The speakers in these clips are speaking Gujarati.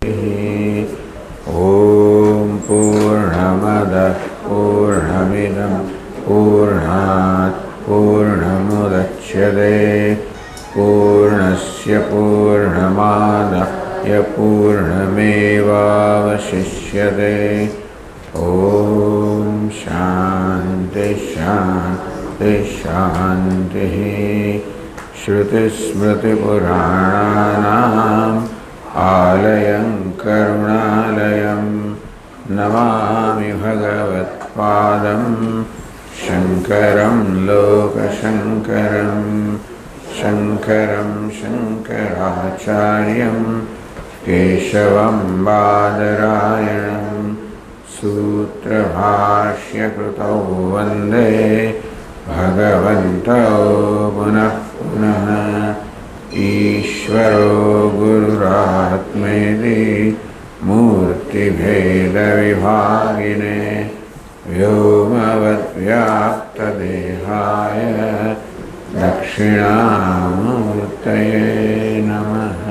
ॐ पूर्णमदः पूर्णमिदं पूर्णात् पूर्णमुदच्यते पूर्णस्य पूर्णमादाय पूर्णमेवावशिष्यते। ॐ शान्ति शान्ति शान्तिः। श्रुतिस्मृतिपुराणानाम् आलयं करुणालयं नमामि भगवत्पादं शङ्करं लोकशङ्करं शङ्करं शङ्कराचार्यं केशवं बादरायणं सूत्रभाष्यकृतौ वन्दे भगवन्तौ पुनः पुनः। ईश्वरो गुरुरात्मेति मूर्तिभेदविभागिने व्योमवद्व्याप्तदेहाय दक्षिणामूर्तये नमः।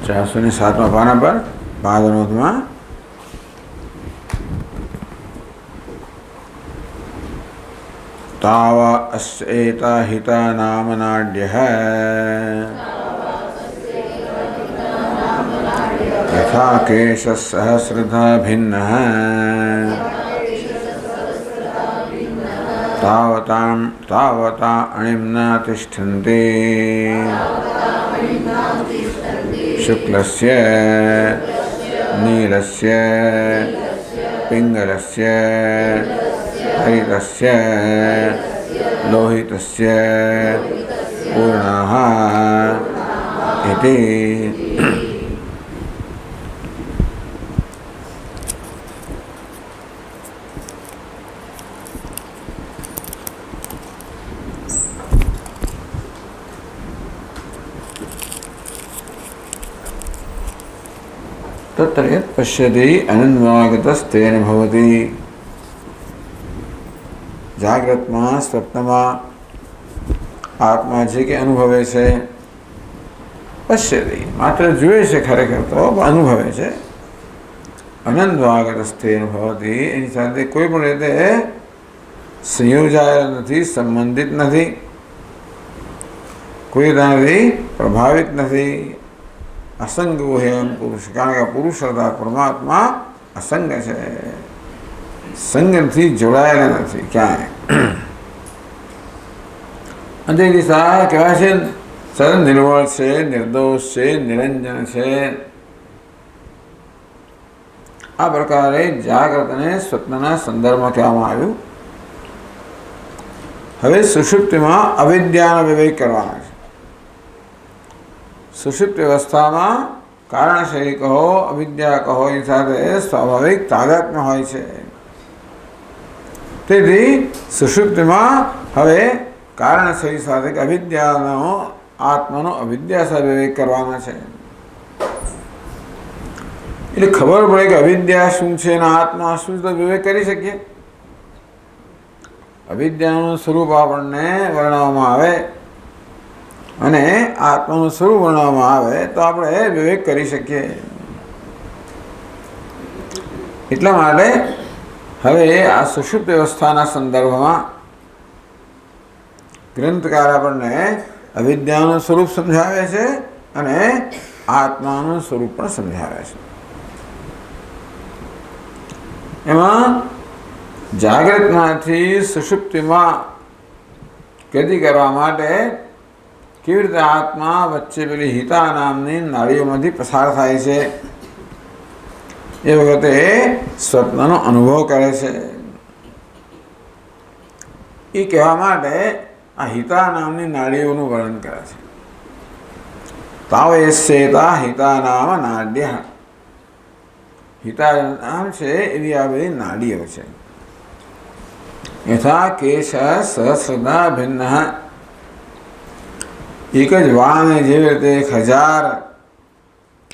407 पाना पर भागवतમાં ताव अस्येता हिता नाम नाड्यः यथा केशसहस्रधा भिन्नः तावता अणिम्ना तिष्ठन्ति शुक्लस्य नीलस्य पिङ्गलस्य हरितस्य लोहितस्य पूर्णः इति। तत्र यत् पश्यति अनन्वागतस्तेन भवति। જાગ્રતમાં સ્વપ્નમાં આત્મા છે કે અનુભવે છે, પશ્યતિ માત્ર જુએ છે, ખરેખર તો અનુભવે છે। અનંતવાગતસ્થેન ભવતિ એની સાથે કોઈ પણ રીતે સંયોજાયેલ નથી, સંબંધિત નથી, કોઈ એનાથી પ્રભાવિત નથી। અસંગ હેમ પુરુષ, કારણ કે પુરુષ અર્થાત પરમાત્મા અસંગ છે, સંગથી જોડાયેલા નથી ક્યાંય। અને તે દિશા કહેવાય છે સર નિર્મળ છે, નિર્દોષ છે, નિરંજન છે। આ પ્રકારે જાગ્રત અને સ્વપ્નના સંદર્ભમાં કહેવામાં આવ્યું। હવે સુષુપ્તિમાં અવિદ્યાનો વિવેક કરવાનો છે। સુષુપ્તિ અવસ્થામાં કારણશય કહો, અવિદ્યા કહો, એની સાથે સ્વાભાવિક તાદાત્મ્ય હોય છે। તેથી સુષુપ્તિમાં હવે કારણશય સાથે અવિદ્યાનો આત્માનો અવિદ્યા સાથે વિવેક કરવાનો છે। એટલે ખબર પડે કે અવિદ્યા શું છે અને આત્મા શું છે, તો વિવેક કરી શકીએ। અવિદ્યાનું સ્વરૂપ આપણને વર્ણવવામાં આવે અને આત્માનું સ્વરૂપ વર્ણવવામાં આવે તો આપણે વિવેક કરી શકીએ। એટલા માટે હવે આ સુષુપ્ત અવસ્થાના સંદર્ભમાં ગ્રંથકાર આપણને અવિદ્યાનું સ્વરૂપ સમજાવે છે અને આત્માનું સ્વરૂપ પણ સમજાવે છે। એમાં જાગ્રતમાંથી સુષુપ્તિમાં ગતિ કરવા માટે કેવી રીતે આત્મા વચ્ચે પેલી હિતા નામની નાડીઓમાંથી પસાર થાય છે, એ વખતે સ્વપ્નનો અનુભવ કરે છે, એ કહેવા માટે આ હિતા નામની નાડીઓનું વર્ણન કરે છે। તાવ એસ્યેતા હિતા નામ નાડ્ય, હિતા નામ છે એવી આ બધી નાડીઓ છે। યથા કેશ સહસ્રતા ભિન્ન, એક જ વાળને જેવી રીતે 1000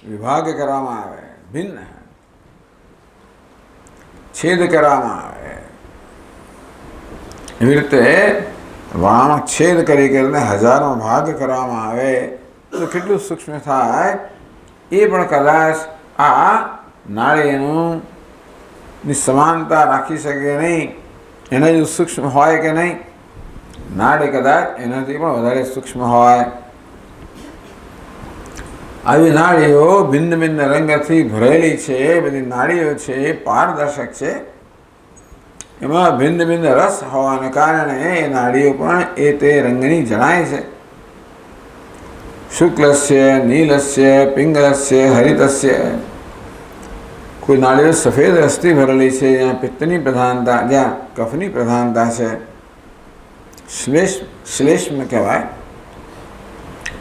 વિભાગ કરવામાં આવે, ભિન્ન છેદ કરવામાં આવે, એવી રીતે વાળામાં છેદ કરી કરીને હજારો ભાગ કરવામાં આવે તો કેટલું સૂક્ષ્મ થાય એ પણ કદાચ આ નાળીનું ની સમાનતા રાખી શકે નહીં. એના જેવું સૂક્ષ્મ હોય કે નહીં? નાડી કદાચ એનાથી પણ વધારે સૂક્ષ્મ હોય. આવી નાડીઓ ભિન્ન ભિન્ન રંગથી ભરેલી છે. બધી નાડીઓ છે એ પારદર્શક છે. એમાં ભિન્ન ભિન્ન રસ હોવાને કારણે એ નાડીઓ પણ એ તે રંગની જણાય છે. શુક્લસ્ય, નીલસ્ય, પિંગલસ્ય, હરિતસ્ય. કોઈ નાળીઓ સફેદ રસથી ભરેલી છે, જ્યાં પિત્તની પ્રધાનતા, જ્યાં કફની પ્રધાનતા છે. શ્લેષ્મ કહેવાય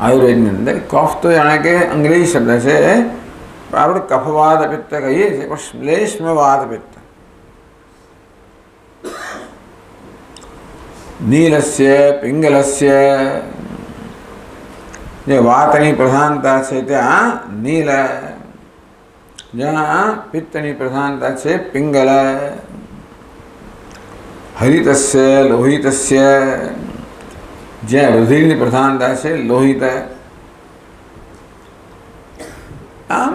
આયુર્વેદની અંદર. કફ તો જાણે કે અંગ્રેજી શબ્દ છે, આપણે કફવાદ પિત્ત કહીએ છીએ, પણ શ્લેષ્મવાદ પિત્ત. નીલસ્ય, પિંગલસ્ય. જે વાતની પ્રધાનતા છે ત્યાં નીલ, જ્યાં પિત્તની પ્રધાનતા છે પિંગલ. હરિતસ્ય, લોહિતસ્ય. જ્યાં રુધિરની પ્રધાનતા છે લોહિત. આમ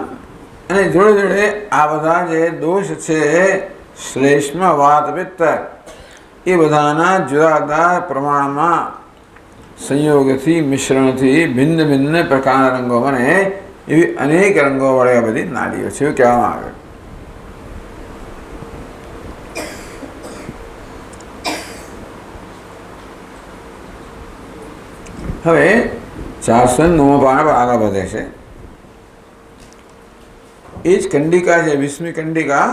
અને જોડે જોડે આ બધા જે દોષ છે શ્લેષ્મ, વાત, પિત્ત, એ બધાના જુદા જુદા પ્રમાણમાં સંયોગથી, મિશ્રણથી ભિન્ન ભિન્ન પ્રકારના રંગો બને. એવી અનેક રંગો વડે બધી નાડીઓ છે એવું કહેવામાં આવે. હવે 409 પાના પર આગળ વધે છે. એ જ કંડિકા છે, 20મી કંડિકા,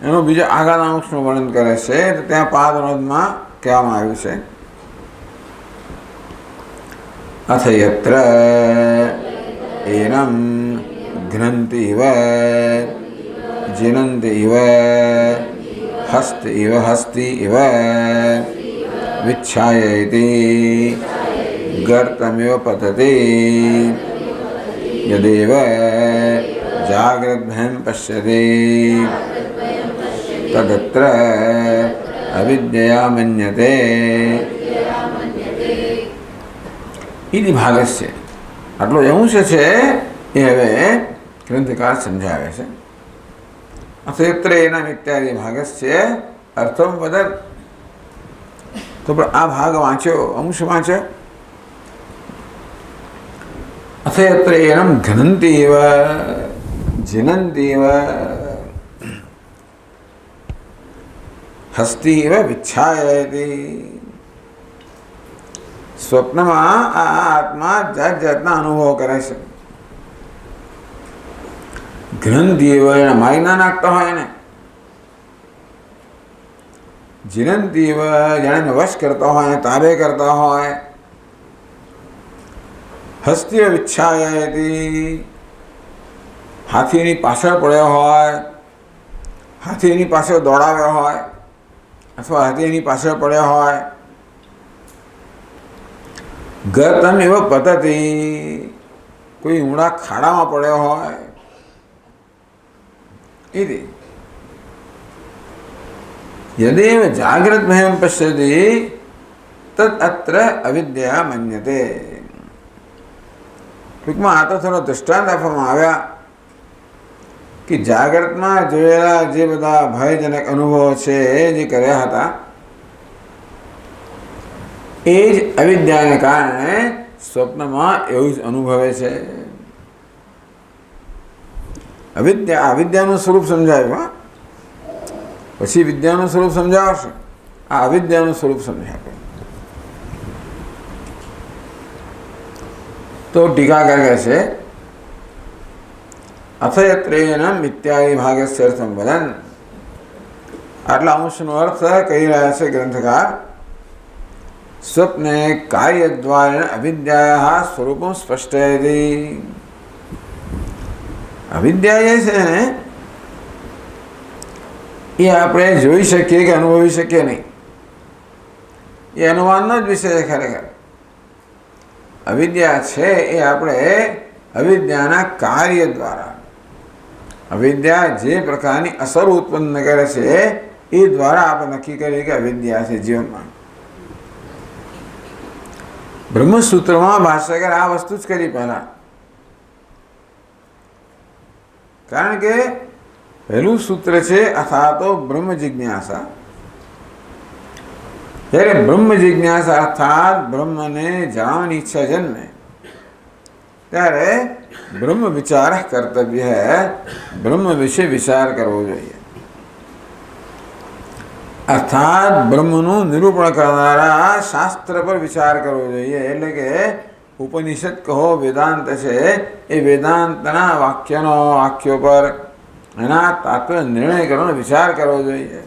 એનું બીજા આગળના અંશનું વર્ણન કરે છે. તો ત્યાં પાદનોદમાં કહેવામાં આવ્યું છે, અથ યત્ર એનમ ઘ્નન્તિ ઇવ જીનન્તિ ઇવ હસ્ત ઇવ હસ્તિ ઇવ વિચ્છાયતિ ગર્તમિવ પતતિ યદેવ જાગ્રદ્ભયં પશ્યતિ તદત્ર અવિદ્યયા મન્યતે. ઇતિ ભાગસ્ય. આટલો જ અંશ છે એ હવે ગ્રંથકાર સમજાવે છે. અથયત્ર એના ઇત્યાદિ ભાગસ્ય અર્થમ વદન. તો પણ આ ભાગ વાંચ્યો, અંશ વાંચ્યો. અથયત્ર એનમ ઘનંતિ એવ જીનંતિ એવ હસ્તિ એવ વિચ્છાયતિ. સ્વપ્નમાં આ આત્મા જાત જાતના અનુભવો કરે છે. ઘ્નંતિ એવ એને મારી ના નાખતા હોય ને. જીનંતિ એવ જાણે વશ કરતા હોય, તાબે કરતા હોય. હસ્તી વિચ્છાયતી હાથીની પાછળ પડ્યો હોય, હાથીની પાછળ દોડાવ્યો હોય, અથવા હાથીની પાછળ પડ્યો હોય. ગતમ એવો પતતિ કોઈ ઊંડા ખાડામાં પડ્યો હોય. એ યદેવ જાગ્રત ભયમ પશ્યતિ તદ અત્ર અવિદ્યા મન્યતે. ટૂંકમાં આ તો થોડો દૃષ્ટાંત આપવામાં આવ્યા કે જાગ્રતમાં જોયેલા જે બધા ભયજનક અનુભવો છે જે કર્યા હતા એ જ અવિદ્યાને કારણે સ્વપ્નમાં એવું જ અનુભવે છે. અવિદ્યાનું સ્વરૂપ સમજાવ્યું. પછી વિદ્યાનું સ્વરૂપ સમજાવશે. આ અવિદ્યાનું સ્વરૂપ સમજાવે. તો ટીકાકાર કહે છે અથયત્રેયનમ ઇત્યાદિ ભાગસ્ય અર્થમ વદન. આટલા અંશનો અર્થ કહી રહ્યા છે ગ્રંથકાર. સ્વપ્ને કાર્ય દ્વારા અવિદ્યા સ્વરૂપમ સ્પષ્ટયતિ. અવિદ્યા જે છે ને એ આપણે જોઈ શકીએ કે અનુભવી શકીએ નહીં. એ અનુમાનનો જ વિષય છે ખરેખર. અવિદ્યા છે એ આપણે અવિદ્યાના કાર્ય દ્વારા, અવિદ્યા જે પ્રકારની અસર ઉત્પન્ન કરે છે એ દ્વારા આપણે નક્કી કરીએ કે અવિદ્યા છે જીવનમાં. બ્રહ્મસૂત્રમાં ભાષ્યકાર આ વસ્તુ જ કરી પહેલા, કારણ કે પહેલું સૂત્ર છે અથવા તો બ્રહ્મ જિજ્ઞાસા. જ્યારે બ્રહ્મ જિજ્ઞાસા અર્થાત બ્રહ્મને જાણવાની ઈચ્છા જન્મે ત્યારે બ્રહ્મ વિચાર કર્તવ્ય હૈ, બ્રહ્મ વિશે વિચાર કરવો જોઈએ. અર્થાત બ્રહ્મનું નિરૂપણ કરનારા શાસ્ત્ર પર વિચાર કરવો જોઈએ. એટલે કે ઉપનિષદ કહો, વેદાંત છે, એ વેદાંતના વાક્યો પર એના તાત્વિક નિર્ણય કરવાનો વિચાર કરવો જોઈએ,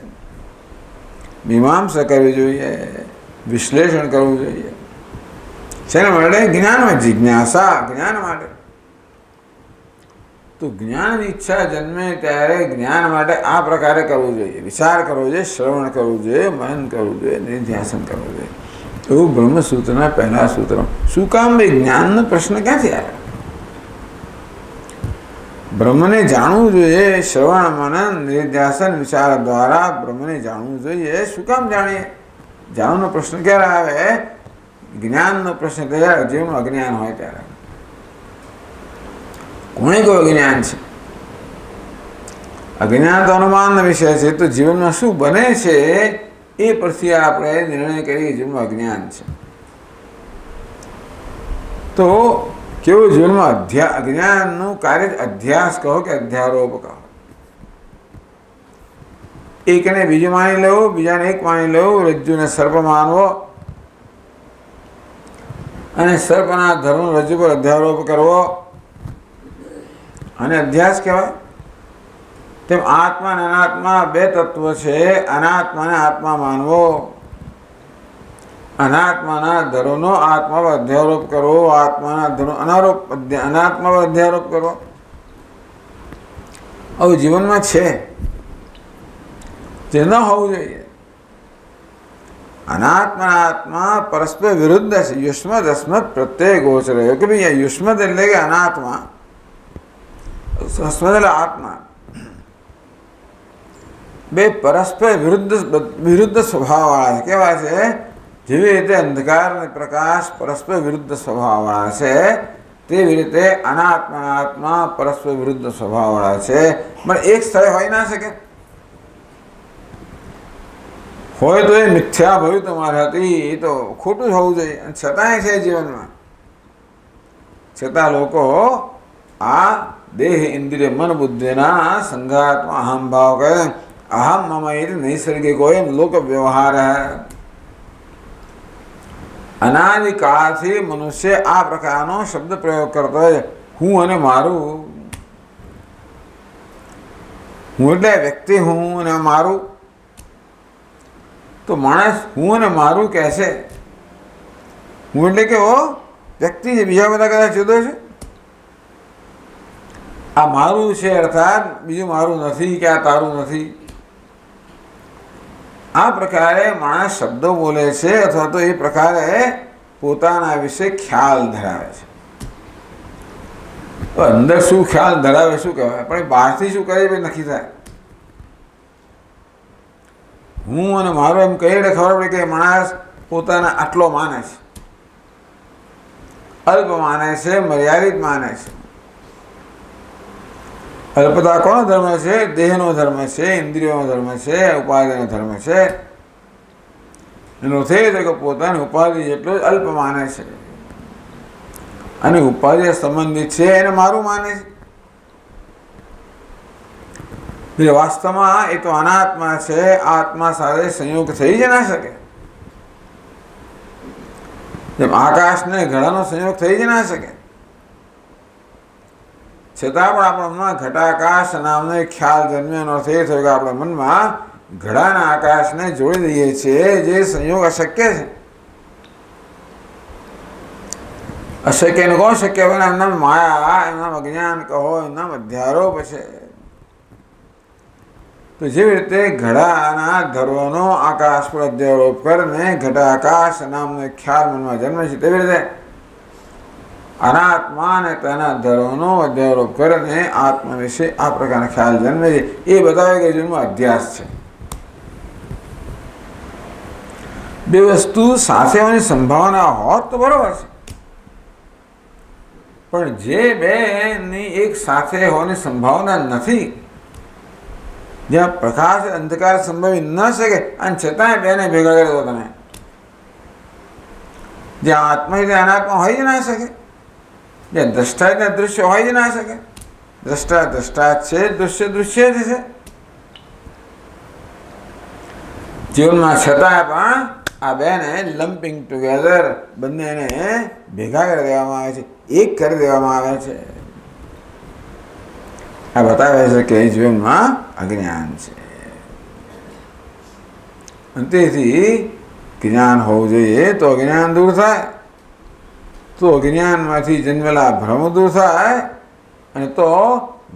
મીમાંસા કરવી જોઈએ, વિશ્લેષણ કરવું જોઈએ. શેના માટે? જ્ઞાનમાં જિજ્ઞાસા, જ્ઞાન માટે. તો જ્ઞાનની ઈચ્છા જન્મે ત્યારે જ્ઞાન માટે આ પ્રકારે કરવું જોઈએ, વિચાર કરવો જોઈએ, શ્રવણ કરવું જોઈએ, મનન કરવું જોઈએ, નિધ્યાસન કરવું જોઈએ. એવું બ્રહ્મસૂત્રના પહેલા સૂત્ર. શું કામ? ભાઈ જ્ઞાનનો પ્રશ્ન ક્યાંથી આવે? બ્રહ્મને જાણવું જોઈએ, શ્રવણ મનન નિધ્યાસન વિચાર દ્વારા બ્રહ્મને જાણવું જોઈએ. શું કામ જાણીએ? જાણવાનો પ્રશ્ન ક્યારે આવે? જ્ઞાનનો પ્રશ્ન ત્યારે જીવનું અજ્ઞાન હોય ત્યારે. કોણે કોઈ અજ્ઞાન છે? અજ્ઞાન તો અનુમાનનો વિષય છે. તો જીવનમાં શું બને છે એ પરથી આપણે નિર્ણય કરીએ જીવનમાં અજ્ઞાન છે. તો કેવું જીવનમાં અજ્ઞાનનું કાર્ય અધ્યાસ કહો કે અધ્યારોપ કહો. એકને બીજું માની લેવું, બીજાને એક માની લેવું, રજ્જુને સર્પ માનવો અને સર્પના ધર્મ રજ્જુ પર અધ્યારોપ કરવો અને અધ્યાસ કહેવાય. તેમ આત્મા અને અનાત્મા બે તત્વ છે. અનાત્માને આત્મા માનવો, અનાત્માના ધર્મનો આત્મા પર અધ્યારોપ કરવો, આત્માના ધર્મ અનાત્મા પર અધ્યારોપ કરવો. આવું જીવનમાં છે, જે ન હોવું જોઈએ. અનાત્મા આત્મા પરસ્પર વિરુદ્ધ છે. યુષ્મદ અસ્મદ પ્રત્યય ગોચર. કે ભાઈ યુષ્મદ એટલે કે અનાત્મા, અસ્મદ એટલે આત્મા. બે પરસ્પર વિરુદ્ધ સ્વભાવવાળા છે. કેવા છે? જેવી રીતે અંધકાર અને પ્રકાશ પરસ્પર વિરુદ્ધ સ્વભાવવાળા છે, તેવી રીતે અનાત્મા આત્મા પરસ્પર વિરુદ્ધ સ્વભાવવાળા છે. પણ એક સ્થળે હોઈ ના શકે. હોય તો એ મિથ્યા ભવ્યું તમારે હતી, એ તો ખોટું જ હોવું જોઈએ. અને છતાંય છે જીવનમાં. છતાં લોકો આ દેહ ઇન્દ્રિય મન બુદ્ધિના સંઘાતમાં અહમ ભાવ કહે. અહમ મમ એ નૈસર્ગિકો એમ લોક વ્યવહાર હૈ. અનાદિકાળથી મનુષ્ય આ પ્રકારનો શબ્દ પ્રયોગ કરતો હોય, હું અને મારું. હું એટલે વ્યક્તિ, હું અને મારું. તો માણસ હું અને મારું કહે છે. હું એટલે કે ઓ વ્યક્તિ છે, બીજા બધા કદાચ જુદો છે. આ મારું છે અર્થાત બીજું મારું નથી કે આ તારું નથી. આ પ્રકારે માણસ શબ્દો બોલે છે અથવા તો એ પ્રકારે પોતાના વિશે ખ્યાલ ધરાવે છે. તો અંદર શું ખ્યાલ ધરાવે શું કહેવાય? પણ બહારથી શું કરે એ નક્કી થાય. હું અને મારો એમ કહીએ એટલે ખબર પડે કે માણસ પોતાના આટલો માને છે, અલ્પ માને છે, મર્યાદિત માને છે. અલ્પતા કોનો ધર્મ છે? દેહનો ધર્મ છે, ઇન્દ્રિયોનો ધર્મ છે, ઉપાધિનો ધર્મ છે. એનો થઈ છે કે પોતાની ઉપાધિ જેટલો જ અલ્પ માને છે અને ઉપાધિ સંબંધિત છે એને મારું માને છે. વાસ્તવમાં એ તો અનાત્મા છે. આત્મા સાથે સંયોગ થઈ જ ના શકે. જેમ આકાશને ઘડાનો સંયોગ થઈ જ ના શકે. છતાં પણ આપણા મનમાં ઘટાકાશ નામનો એક ખ્યાલ જન્મ્યાનો અર્થ એ થયો કે આપણા મનમાં ઘડાના આકાશને જોડી દઈએ છીએ, જે સંયોગ અશક્ય છે. અશક્યને કોણ શક્ય હોય? એમ નામ માયા, એમ નામ અજ્ઞાન કહો, એમ નામ અધ્યારોપ છે. તો જેવી રીતે ઘડાના ધર્મનો આકાશ પર અધ્યારોપ કરીને ઘટાકાશ નામનો એક ખ્યાલ મનમાં જન્મે છે, તેવી રીતે અનાત્મા અને તેના ધર્મનો અધ્યારોપ કરીને આત્મા વિશે આ પ્રકારના ખ્યાલ જન્મે છે. એ બતાવે કે જીવનમાં અધ્યાસ છે. બે વસ્તુ સાથે હોવાની સંભાવના હોત તો બરોબર છે, પણ જે બેની એક સાથે હોવાની સંભાવના નથી, જ્યાં પ્રકાશ અંધકાર સંભવી ન શકે અને છતાંય બેને ભેગા કરી દો તમે, જ્યાં આત્મા એટલે અનાત્મા હોય જ ના શકે, જ્યાં દ્રષ્ટા એટલે દૃશ્ય હોય જ ના શકે, દ્રષ્ટા દ્રષ્ટા છે, દૃશ્ય દૃશ્ય જ છે જીવનમાં, છતાંય પણ આ બેને લમ્પિંગ ટુગેધર, બંનેને ભેગા કરી દેવામાં આવે છે, એક કરી દેવામાં આવે છે. આ બતાવે છે કે જીવનમાં અજ્ઞાન છે, અને તેથી જ્ઞાન હોવું જોઈએ તો અજ્ઞાન દૂર થાય, તો અજ્ઞાનમાંથી જન્મેલા ભ્રમ દૂર થાય, અને તો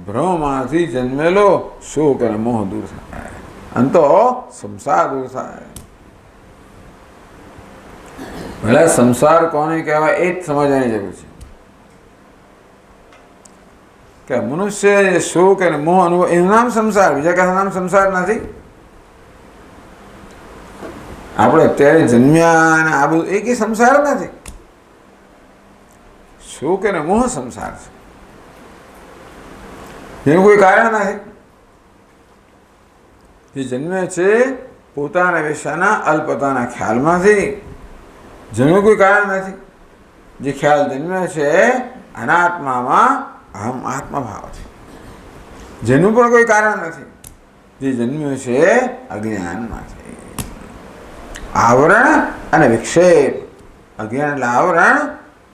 ભ્રમમાંથી જન્મેલો શોક અને મોહ દૂર થાય, અને તો સંસાર દૂર થાય. ભલે સંસાર કોને કહેવાય એ જ સમજવાની જરૂર છે કે મનુષ્ય શોક અને મોહ અનુભવ એનું નામ સંસાર, બીજા કયા નામ સંસાર નથી. આપણે અત્યારે જન્મ્યા અને આ બધું એક સંસાર નથી, શોક અને મોહ સંસાર છે, જેનું કોઈ કારણ નથી. જે જન્મે છે પોતાના વિષયના અલ્પતાના ખ્યાલમાંથી, જેનું કોઈ કારણ નથી. જે ખ્યાલ જન્મે છે અનાત્મામાં અહમ આત્મભાવથી, જેનું પણ કોઈ કારણ નથી. જે જન્મ્યું છે અજ્ઞાનમાંથી. આવરણ અને વિક્ષેપ, અજ્ઞાન એટલે આવરણ,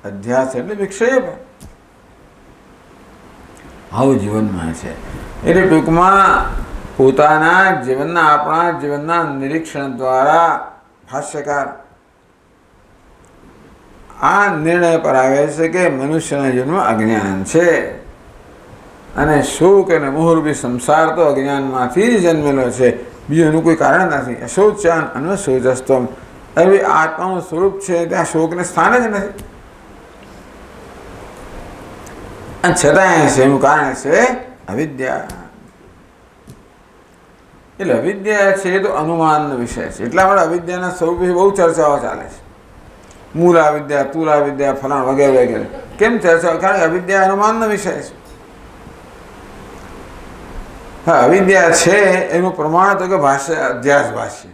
અધ્યાસ એટલે વિક્ષેપ. આવું જીવનમાં છે. એટલે ટૂંકમાં પોતાના જીવનના, આપણા જીવનના નિરીક્ષણ દ્વારા ભાષ્યકાર આ નિર્ણય પર આવે છે કે મનુષ્યના જીવનમાં અજ્ઞાન છે, અને શોક અને મોહરૂપી સંસાર તો અજ્ઞાનમાંથી જ જન્મેલો છે, બીજું એનું કોઈ કારણ નથી. અશોચાન અને શોચસ્તમ, હવે આત્માનું સ્વરૂપ છે ત્યાં શોકને સ્થાન જ નથી, અને છતાંય છે એનું કારણ છે અવિદ્યા. એટલે અવિદ્યા છે એ તો અનુમાનનો વિષય છે, એટલા માટે અવિદ્યાના સ્વરૂપ વિશે બહુ ચર્ચાઓ ચાલે છે. મૂલા વિદ્યા, તુલા વિદ્યા, ફલાણ વગેરે વગેરે. કેમ ચર્ચા? કારણ કે અવિદ્યા અનુમાનનો વિષય છે. હા, અવિદ્યા છે એનું પ્રમાણ તો કે ભાષ્ય, અધ્યાસ ભાષ્ય.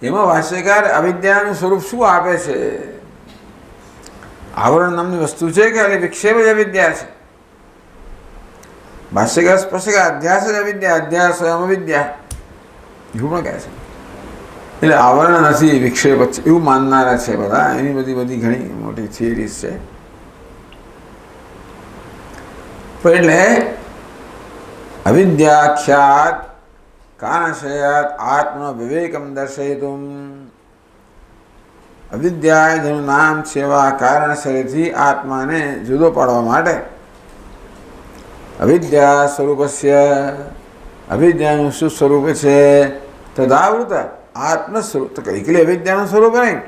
એમાં ભાષ્યકાર અવિદ્યાનું સ્વરૂપ શું આપે છે? આવરણ નામની વસ્તુ છે કે ખાલી વિક્ષેપ જ અવિદ્યા છે? ભાષ્યકાર સ્પષ્ટ કે અધ્યાસ જ અવિદ્યા, અધ્યાસ સ્વયં અવિદ્યા એવું પણ કહે છે. એટલે આવરણ નથી, વિક્ષેપ છે એવું માનનારા છે બધા. એની બધી ઘણી મોટી થિયરીઝ છે. એટલે અવિદ્યાખ્યાત કારણશયાત આત્મ વિવેકમ દર્શયિતુમ, અવિદ્યા જેનું નામ છે એવા કારણશયથી આત્માને જુદો પાડવા માટે, અવિદ્યા સ્વરૂપસ્ય, અવિદ્યાનું શું સ્વરૂપ છે? તદાવૃત આત્મ સ્વરૂપ. તો એકલી અવિદ્યાનું સ્વરૂપ નહીં,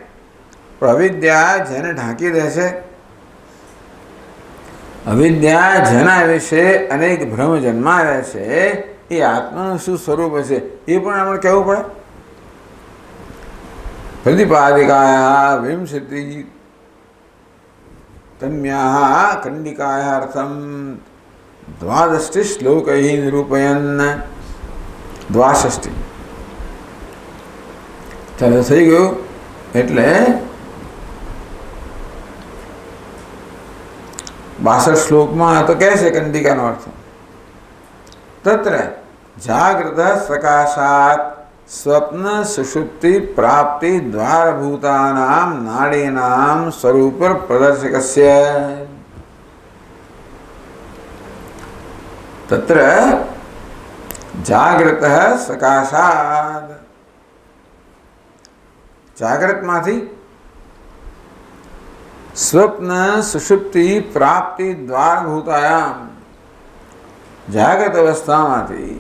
પણ અવિદ્યા જેને ઢાંકી દે છે, અવિદ્યા જેના વિશે અનેક ભ્રમ જન્માવે છે, એ આત્માનું શું સ્વરૂપ છે એ પણ આપણે કહેવું પડે. પ્રતિપાદિકાયા વિંશતિ તન્મ્યાહ કંડિકાયાર્થમ દ્વાદષ્ટિ શ્લોકૈ નિરૂપયન. દ્વાષષ્ટિ ચાલો થઈ ગયું. એટલે 62 શ્લોકમાં તો કહે છે કંડિકાનો અર્થ. તત્ર જાગૃત સકાશાત સ્વપ્ન સુષુપ્તિ પ્રાપ્તિ દ્વારભૂતાનામ નાડીનામ સ્વરૂપ પ્રદર્શકસ્ય. તત્ર જાગૃત સકાશાત, જાગ્રતમાંથી સ્વપ્ન સુષુપ્તિ પ્રાપ્તિ દ્વારભૂતાયામ, જાગ્રત અવસ્થામાંથી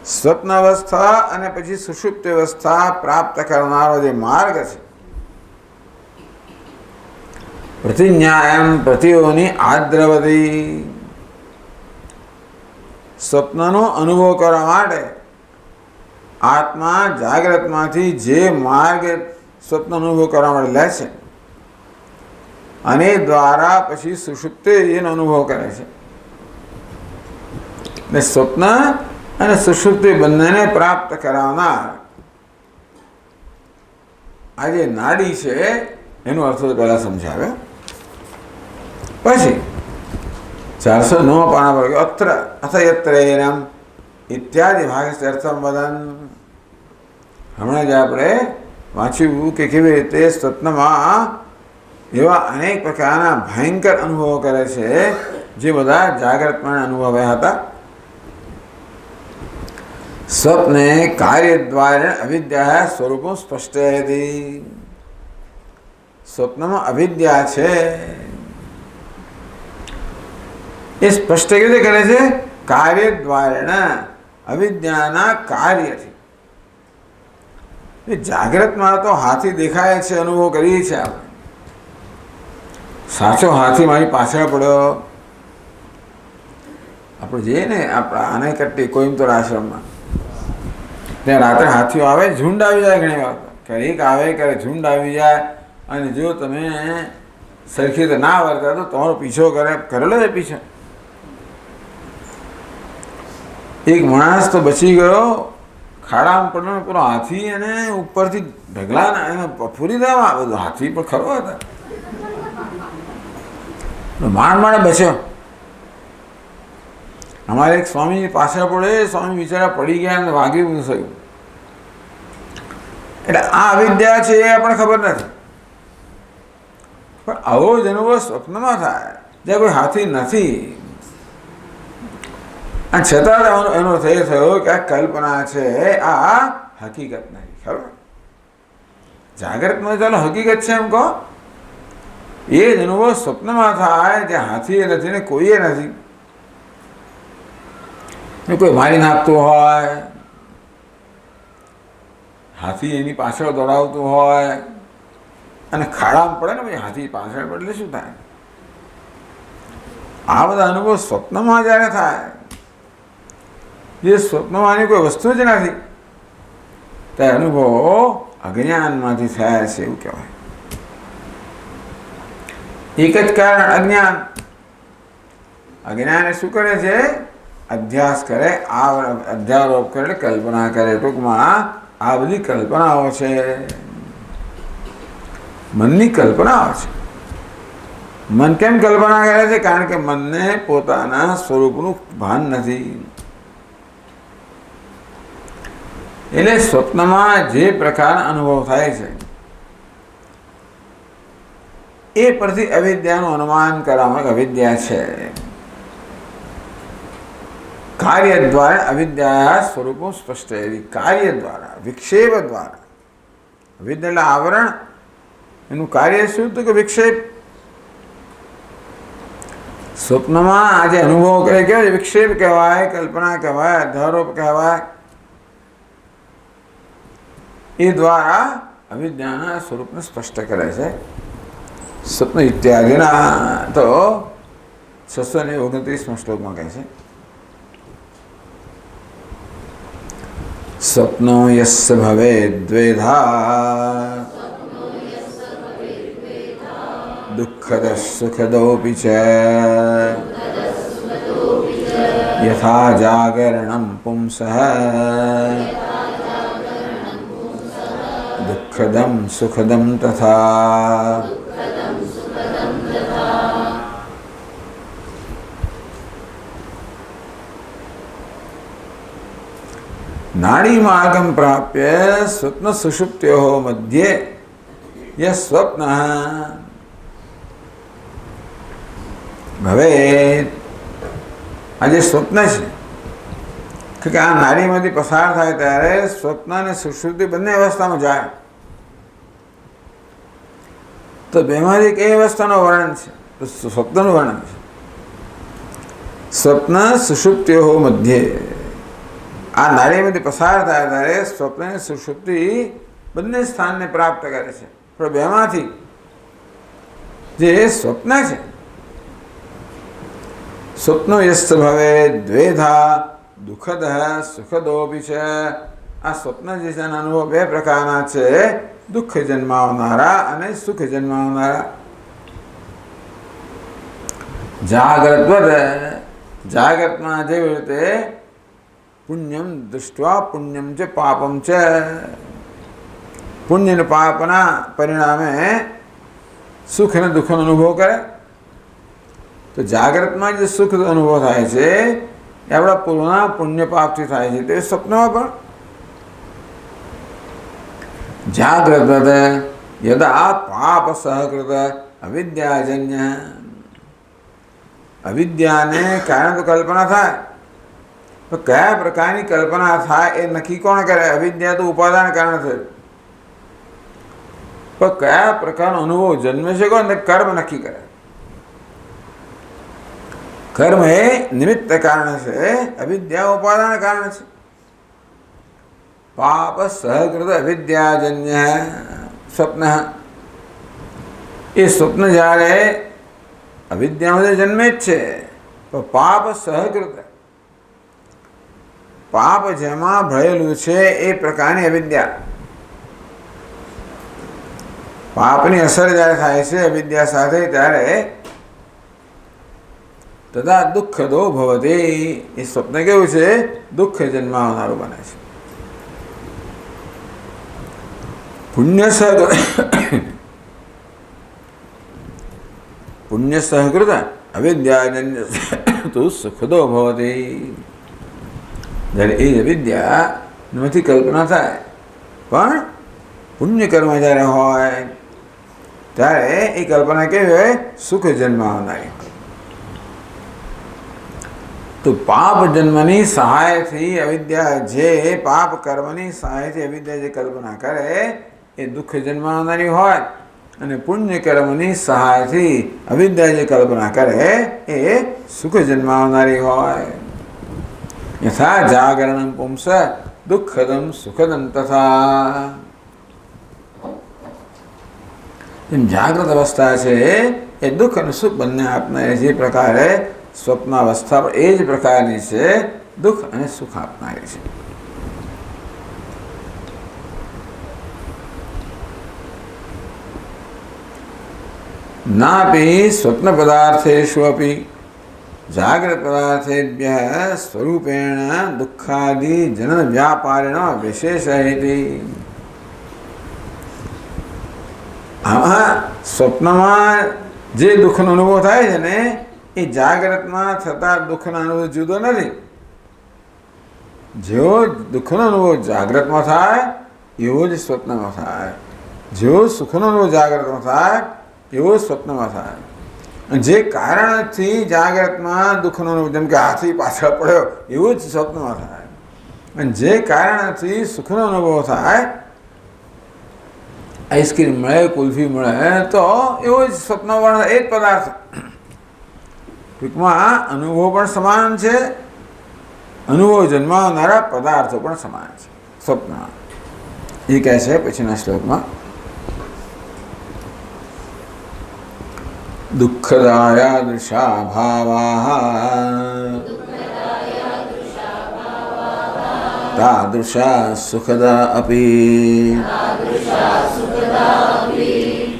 સ્વપ્ન અવસ્થા અને પછી સુષુપ્ત અવસ્થા પ્રાપ્ત કરનારો જે માર્ગ છે, પ્રતિજ્ઞાયમ પ્રતિઓની આદ્રવતી, સ્વપ્નનો અનુભવ કરવા માટે આત્મા જાગ્રતમાંથી જે માર્ગ સ્વપ્ન અનુભવ કરવા માટે લે છે અને દ્વારા પછી સુષુપ્તિ એનો અનુભવ કરે છે. ને સ્વપ્ન અને સુષુપ્તિ બંનેને પ્રાપ્ત કરાવનાર આ જે નાડી છે એનો અર્થ તો પહેલા સમજાવ્યો. પછી 409 પાના પર અત્ર અથ યત્ર એનમ ઇત્યાદિ ભાગસ્ય અર્થમ વદન. હમણાં જ આપણે વાંચ્યું કે કેવી રીતે સ્વપ્નમાં એવા અનેક પ્રકારના ભયંકર અનુભવો કરે છે જે બધા જાગ્રતમાં અનુભવ્યા હતા. સ્વપ્ને કાર્ય દ્વારા અવિદ્યા સ્વરૂપો સ્પષ્ટ હતી. સ્વપ્નમાં અવિદ્યા છે એ સ્પષ્ટ કેવી રીતે કરે છે? કાર્ય દ્વારા, અવિદ્યાના કાર્યથી. જાગ્રતમાં તો હાથી દેખાય છે, અનુભવ કરીએ છીએ આપણે. સાચો હાથી મારી પાછળ પડ્યો. આપણે જઈએ ને આપણા આને કટ્ટી કોઈમ્બતોર આશ્રમમાં, ત્યાં રાત્રે હાથીઓ આવે, ઝુંડ આવી જાય. ઘણી વાર ક્યારે એક આવે ક્યારે ઝુંડ આવી જાય. અને જો તમે સરખી રીતે ના વર્તા તો તમારો પીછો કરેલો છે પીછો. એક માણસ તો બચી ગયો, ખાડામાં પડ્યો, પૂરો હાથી અને ઉપરથી ઢગલા એને ફૂરી દેવા. બધું હાથી પણ ખરો હતા, માંડ બચ્યો. અમારે એક સ્વામી પાછળ પડે, સ્વામી બિચારા પડી ગયા અને વાગ્યું બધું થયું. એટલે આ અવિદ્યા છે એ આપણને ખબર નથી. પણ આવો જ અનુભવ સ્વપ્નમાં થાય જ્યાં કોઈ હાથી નથી, અને છતાં એનો થયો કે આ કલ્પના છે, આ હકીકત નથી. ખબર? જાગ્રતમાં ચાલો હકીકત છે એમ કહો, એ જ અનુભવ સ્વપ્નમાં થાય જ્યાં હાથી નથી ને કોઈએ નથી. કોઈ મારી નાખતું હોય, હાથી એની પાછળ દોડાવતું હોય અને ખાડામાં પડે ને પછી હાથી પાછળ પડે એટલે શું થાય? આ બધા અનુભવ સ્વપ્નમાં જ્યારે થાય, જે સ્વપ્નમાંની કોઈ વસ્તુ જ નથી, ત્યારે અનુભવો અજ્ઞાનમાંથી થયા છે એવું કહેવાય. એક જ કારણ અજ્ઞાન. અજ્ઞાન શું કરે છે? અધ્યાસ કરે, અધ્યારોપ કરે, કલ્પના કરે. ટૂંકમાં આ બધી કલ્પનાઓ છે, મનની કલ્પનાઓ છે. મન કેમ કલ્પના કરે છે? કારણ કે મનને પોતાના સ્વરૂપનું ભાન નથી. એટલે સ્વપ્નમાં જે પ્રકારના અનુભવ થાય છે એ પરથી અવિદ્યાનું અનુમાન કરવામાં અવિદ્યા છે. કાર્ય દ્વારા અવિદ્યા સ્વરૂપો સ્પષ્ટ. કાર્ય દ્વારા, વિક્ષેપ દ્વારા. અવિદ્યા એટલે આવરણ, એનું કાર્ય શું? તો કે વિક્ષેપ. સ્વપ્નમાં આજે અનુભવ કરે કહેવાય, વિક્ષેપ કહેવાય, કલ્પના કહેવાય, અધ્યારોપ કહેવાય. એ દ્વારા અવિદ્યાના સ્વરૂપને સ્પષ્ટ કરે છે. સ્વપ્ન ઇત્યાદિના તો 629 શ્લોકમાં કહે છે, સ્વપ્નો યસ્ય ભવેદ દ્વેધા દુઃખદ સુખદોપિ ચ યથા જાગરણમ પુંસઃ દુઃખદમ સુખદમ તથા. નાડી માર્ગમ પ્રાપ્ય સ્વપ્ન સુષુપ્ત્યોઃ મધ્યે યહ સ્વપ્ન ભવેત. આ જે સ્વપ્ન છે કે આ નાડીમાંથી પસાર થાય ત્યારે સ્વપ્ન અને સુષુપ્તિ બંને અવસ્થામાં જાય. તો બેમાંથી કઈ અવસ્થાનું વર્ણન છે? તો સ્વપ્નનું વર્ણન છે. સ્વપ્ન સુષુપ્ત્યોઃ મધ્યે. આ નાડીમાંથી પસાર થાય ત્યારે સ્વપ્ન અને સુષુપ્તિ બંને સ્થાનને પ્રાપ્ત કરે છે. પણ બેમાંથી જે સ્વપ્ન છે, સ્વપ્નો યસ્ય ભવેદ દ્વેધા દુઃખદ સુખદોપિ છે. આ સ્વપ્ન જે છે એના અનુભવ બે પ્રકારના છે, દુઃખ જન્માવનારા અને સુખ જન્માવનારા. જાગ્રતમાં જેવી રીતે પુણ્યમ દૃષ્ટવા પુણ્યમ ચ પાપમ ચ, પુણ્ય અને પાપના પરિણામે સુખ અને દુઃખનો અનુભવ કરે. તો જાગ્રતમાં જે સુખ અનુભવ થાય છે એ આપણા પૂર્વના પુણ્ય પાપથી થાય છે. તે સ્વપ્નમાં પણ જાગ્રત યદા પાપ સહકૃત અવિદ્યાજન્ય, અવિદ્યાને કારણે તો કલ્પના થાય, તો કયા પ્રકારની કલ્પના થાય એ નક્કી કોણ કરે? અવિદ્યા તો ઉપાદાન કારણ છે, પણ કયા પ્રકારનો અનુભવ જન્મે છે કોણ? કર્મ નક્કી કરે. કર્મ એ નિમિત્ત કારણ છે, અવિદ્યા ઉપાદાન કારણ છે. પાપ સહકૃત અવિદ્યાજન્ય સ્વપ્ન, એ સ્વપ્ન જ્યારે અવિદ્યામાં જન્મે જ છે, તો પાપ સહકૃત, પાપ જેમાં ભળેલું છે એ પ્રકારની અવિદ્યા, પાપની અસર જ્યારે થાય છે અવિદ્યા સાથે, ત્યારે તદા દુઃખદો ભવતી, એ સ્વપ્ન કેવું છે? દુઃખ જન્માવનારું બને છે. પુણ્ય સહકૃત અવિદ્યાજન્ય તો સુખદો ભવતી, જ્યારે એ અવિદ્યામાંથી કલ્પના થાય, પણ પુણ્ય કર્મ જ્યારે હોય ત્યારે એ કલ્પના કેવી હોય? સુખ જન્માવનારી. તો પાપ જન્મની સહાયથી અવિદ્યા, જે પાપ કર્મની સહાયથી અવિદ્યા જે કલ્પના કરે એ દુઃખ જન્માવનારી હોય, અને પુણ્ય કર્મની સહાયથી અવિદ્યા જે કલ્પના કરે એ સુખ જન્માવનારી હોય. યથા જાગરણમ પુંસ દુઃખદમ સુખદમ તથા, જેમ જાગૃત અવસ્થા છે એ દુઃખ અને સુખ બંને આપનારી, જે પ્રકારે સ્વપ્ન અવસ્થા પણ એ જ પ્રકારની છે, દુઃખ અને સુખ આપનારી છે. નાપી સ્વપ્ન પદાર્થેષુ અપી જાગ્રત પદાર્થેભ્યઃ સ્વરૂપેણ દુઃખાદિ જનન વ્યાપારેણ વિશેષયતિ. આમાં સ્વપ્નમાં જે દુઃખનો અનુભવ થાય છે ને એ જાગ્રતમાં થતા દુઃખનો અનુભવ જુદો નથી. જેવો દુઃખનો અનુભવ જાગ્રતમાં થાય એવો જ સ્વપ્નમાં થાય, જેવો સુખનો અનુભવ જાગ્રતમાં થાય એવો સ્વપ્નમાં થાય. જે કારણથી જાગ્રતમાં દુઃખનો અનુભવ, જેમ કે હાથી પાછળ પડ્યો એવું જ સ્વપ્નમાં થાય, અને જે કારણથી સુખનો અનુભવ થાય, આઈસ્ક્રીમ મળે, કુલ્ફી મળે, તો એવો જ સ્વપ્નમાં એ જ પદાર્થ. ટૂંકમાં અનુભવ પણ સમાન છે, અનુભવ જન્માવનારા પદાર્થો પણ સમાન છે સ્વપ્નમાં. એ કહે છે પછીના શ્લોકમાં, દુઃખદાયાદૃશા ભાવાઃ તાદૃશા સુખદા અપી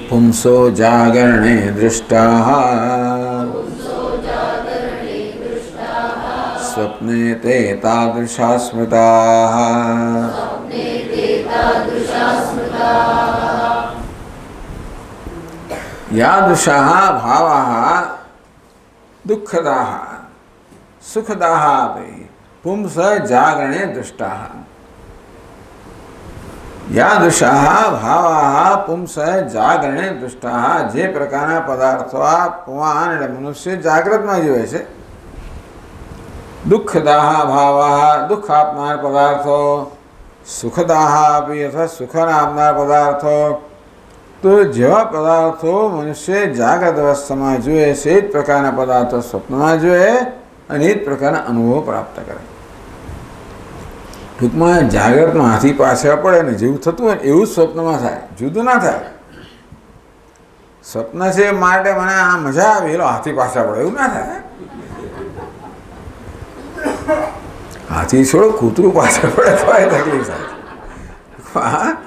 પુંસો જાગરણે દૃષ્ટાઃ સ્વપ્ને તે તાદૃશા સ્મૃતાઃ. યાદૃશાઃ ભાવાઃ દુઃખદાઃ સુખદાઃ અપી પુંસ જાગરણે દૃષ્ટાઃ. યાદૃશાઃ ભાવાઃ પુંસ જાગરણે દૃષ્ટાઃ, જે પ્રકારના પદાર્થો આ પુમાન એટલે મનુષ્ય જાગ્રતમાં જોવે છે. દુઃખદાઃ ભાવાઃ દુઃખ આપનાર પદાર્થો, સુખદાઃ અપી અથવા સુખના આપનાર પદાર્થો. તો જેવા પદાર્થો મનુષ્ય જાગ્રત અવસ્થામાં જોઈએ છે એ જ પ્રકારના પદાર્થો સ્વપ્નમાં જોઈએ અને એ જ પ્રકારના અનુભવો પ્રાપ્ત કરે. ટૂંકમાં જાગ્રતમાં હાથી પાછળ પડે ને જેવું થતું હોય એવું જ સ્વપ્નમાં થાય, જુદું ના થાય. સ્વપ્ન છે માટે મને આ મજા આવી, એલો હાથી પાછળ પડે એવું ના થાય. હાથી છોડો, કૂતરું પાછળ પડે તો તકલીફ થાય. હા,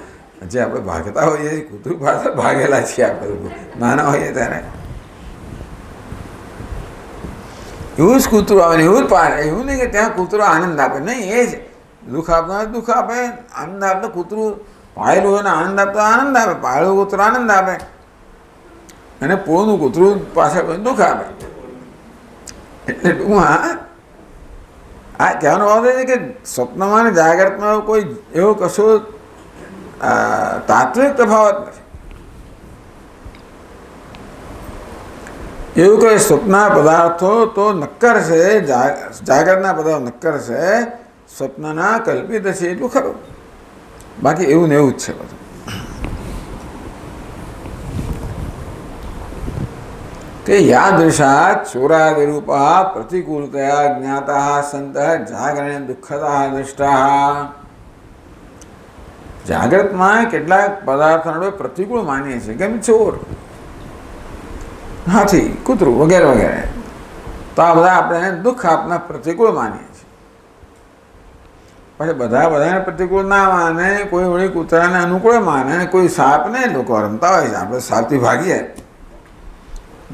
જે આપણે ભાગતા હોઈએ કૂતરું પાછળ ભાગેલા છીએ આપણે લોકો નાના હોઈએ ત્યારે. એવું જ કૂતરું આવે ને એવું જ પાડે. એવું નહીં કે ત્યાં કૂતરો આનંદ આપે, નહીં. એ જ દુઃખ આપનાર દુઃખ આપે, આનંદ આપતો કૂતરું પાળેલું હોય ને આનંદ આપતો આનંદ આપે, પાળેલું કૂતરું આનંદ આપે, અને પોળનું કૂતરું પાછળ દુઃખ આપે. એટલે ટૂંકમાં આ કહેવાનો ભાવ છે કે સ્વપ્નમાં અને જાગ્રતમાં કોઈ એવો કશો તાત્વિક તફાવત નથી. એવું કે સ્વપ્નના પદાર્થો તો નક્કર છે, જાગૃતના પદાર્થો નક્કર છે, સ્વપ્નના કલ્પિત છે એટલું ખરું. બાકી એવું ને એવું જ છે બધું. તે યાદૃશાત ચોરાદિરૂપા પ્રતિકૂળતયા જ્ઞાતા સંત જાગરણે દુઃખતા દૃષ્ટા. જાગ્રતમાં કેટલાક પદાર્થો આપણે પ્રતિકૂળ માનીએ છીએ, કેમ ચોર, હાથી, કૂતરું વગેરે વગેરે, તો આ બધા આપણે દુઃખ આપના પ્રતિકૂળ માનીએ છીએ. પછી બધાને પ્રતિકૂળ ના માને, કોઈ વળી કૂતરાને અનુકૂળ માને, અને કોઈ સાપને લોકો રમતા હોય છે. આપણે સાપથી ભાગીએ,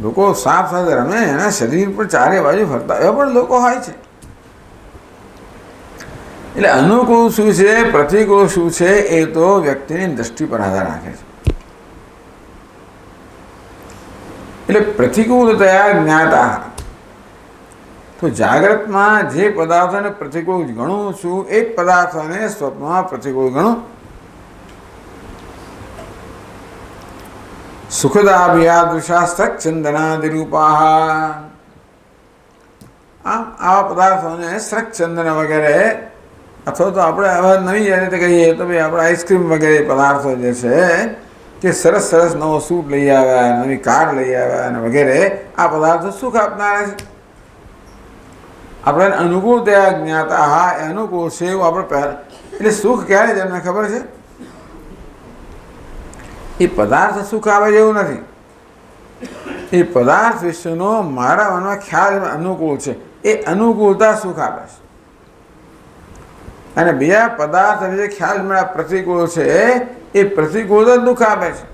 લોકો સાપ સાથે રમે, એના શરીર પર ચારે બાજુ ફરતા એવા પણ લોકો હોય છે. એટલે અનુકૂળ શું છે, પ્રતિકૂળ શું છે, એ તો વ્યક્તિની દ્રષ્ટિ પર આધાર રાખે છે. એટલે પ્રતિકૂળતયા જ્ઞાતા, તો જાગ્રતમાં જે પદાર્થોને પ્રતિકૂળ ગણું છું એ જ પદાર્થોને સ્વપ્નમાં પ્રતિકૂળ ગણું. સુખદાભ્યાદૃશા સ્રક્ચંદનાદિરૂપા. આમ આવા પદાર્થોને સ્રક્ચંદન વગેરે, અથવા તો આપણે હવે નવી રીતે કહીએ તો ભાઈ આપણે આઈસ્ક્રીમ વગેરે પદાર્થો જે છે કે સરસ સરસ નવો સૂટ લઈ આવ્યા, નવી કાર લઈ આવ્યા અને વગેરે, આ પદાર્થો સુખ આપનારા છે. આપણે અનુકૂળ ત્યાં જ્ઞાતા, હા એ અનુકૂળ છે એવું આપણે પહેલાં. એટલે સુખ ક્યારે જન્મે ખબર છે? એ પદાર્થ સુખ આવે જેવું નથી. એ પદાર્થ વિશેનો મારા મનમાં ખ્યાલ અનુકૂળ છે, એ અનુકૂળતા સુખ આપે છે. અને બીજા પદાર્થ વિશે ખ્યાલ મેળા પ્રતિકૂળ છે, એ પ્રતિકૂળતા દુઃખ આપે છે.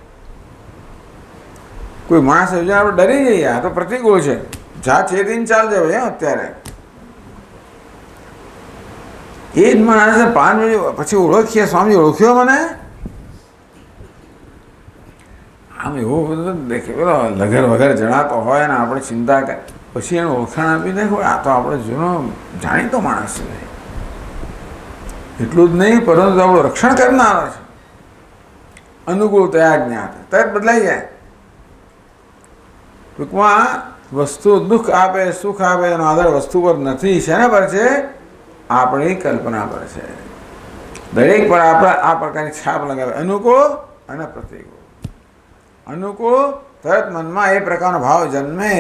કોઈ માણસ આપણે ડરી જઈએ, આ તો પ્રતિકૂળ છે, જા ચેતીને ચાલજે ભાઈ અત્યારે. એ જ માણસ 5 મિનિટ પછી ઓળખીએ, સ્વામી ઓળખ્યો મને, આમ એવું બધું દેખે પેલો લગર વગર જણાતો હોય ને આપણે ચિંતા કરે, પછી એને ઓળખાણ આપી દે, આ તો આપણે જૂનો જાણીતો માણસ છે. એટલું જ નહીં, પરંતુ આપણું રક્ષણ કરનારો છે. અનુકૂળ તયા જ્ઞાત તરત બદલાઈ જાય. ટૂંકમાં વસ્તુ દુઃખ આપે સુખ આપે એનો આધાર વસ્તુ પર નથી. શેના પર છે? આપણી કલ્પના પર છે. દરેક પર આપણે આ પ્રકારની છાપ લગાવે, અનુકૂળ અને પ્રતિકૂળ. અનુકૂળ તરત મનમાં એ પ્રકારનો ભાવ જન્મે,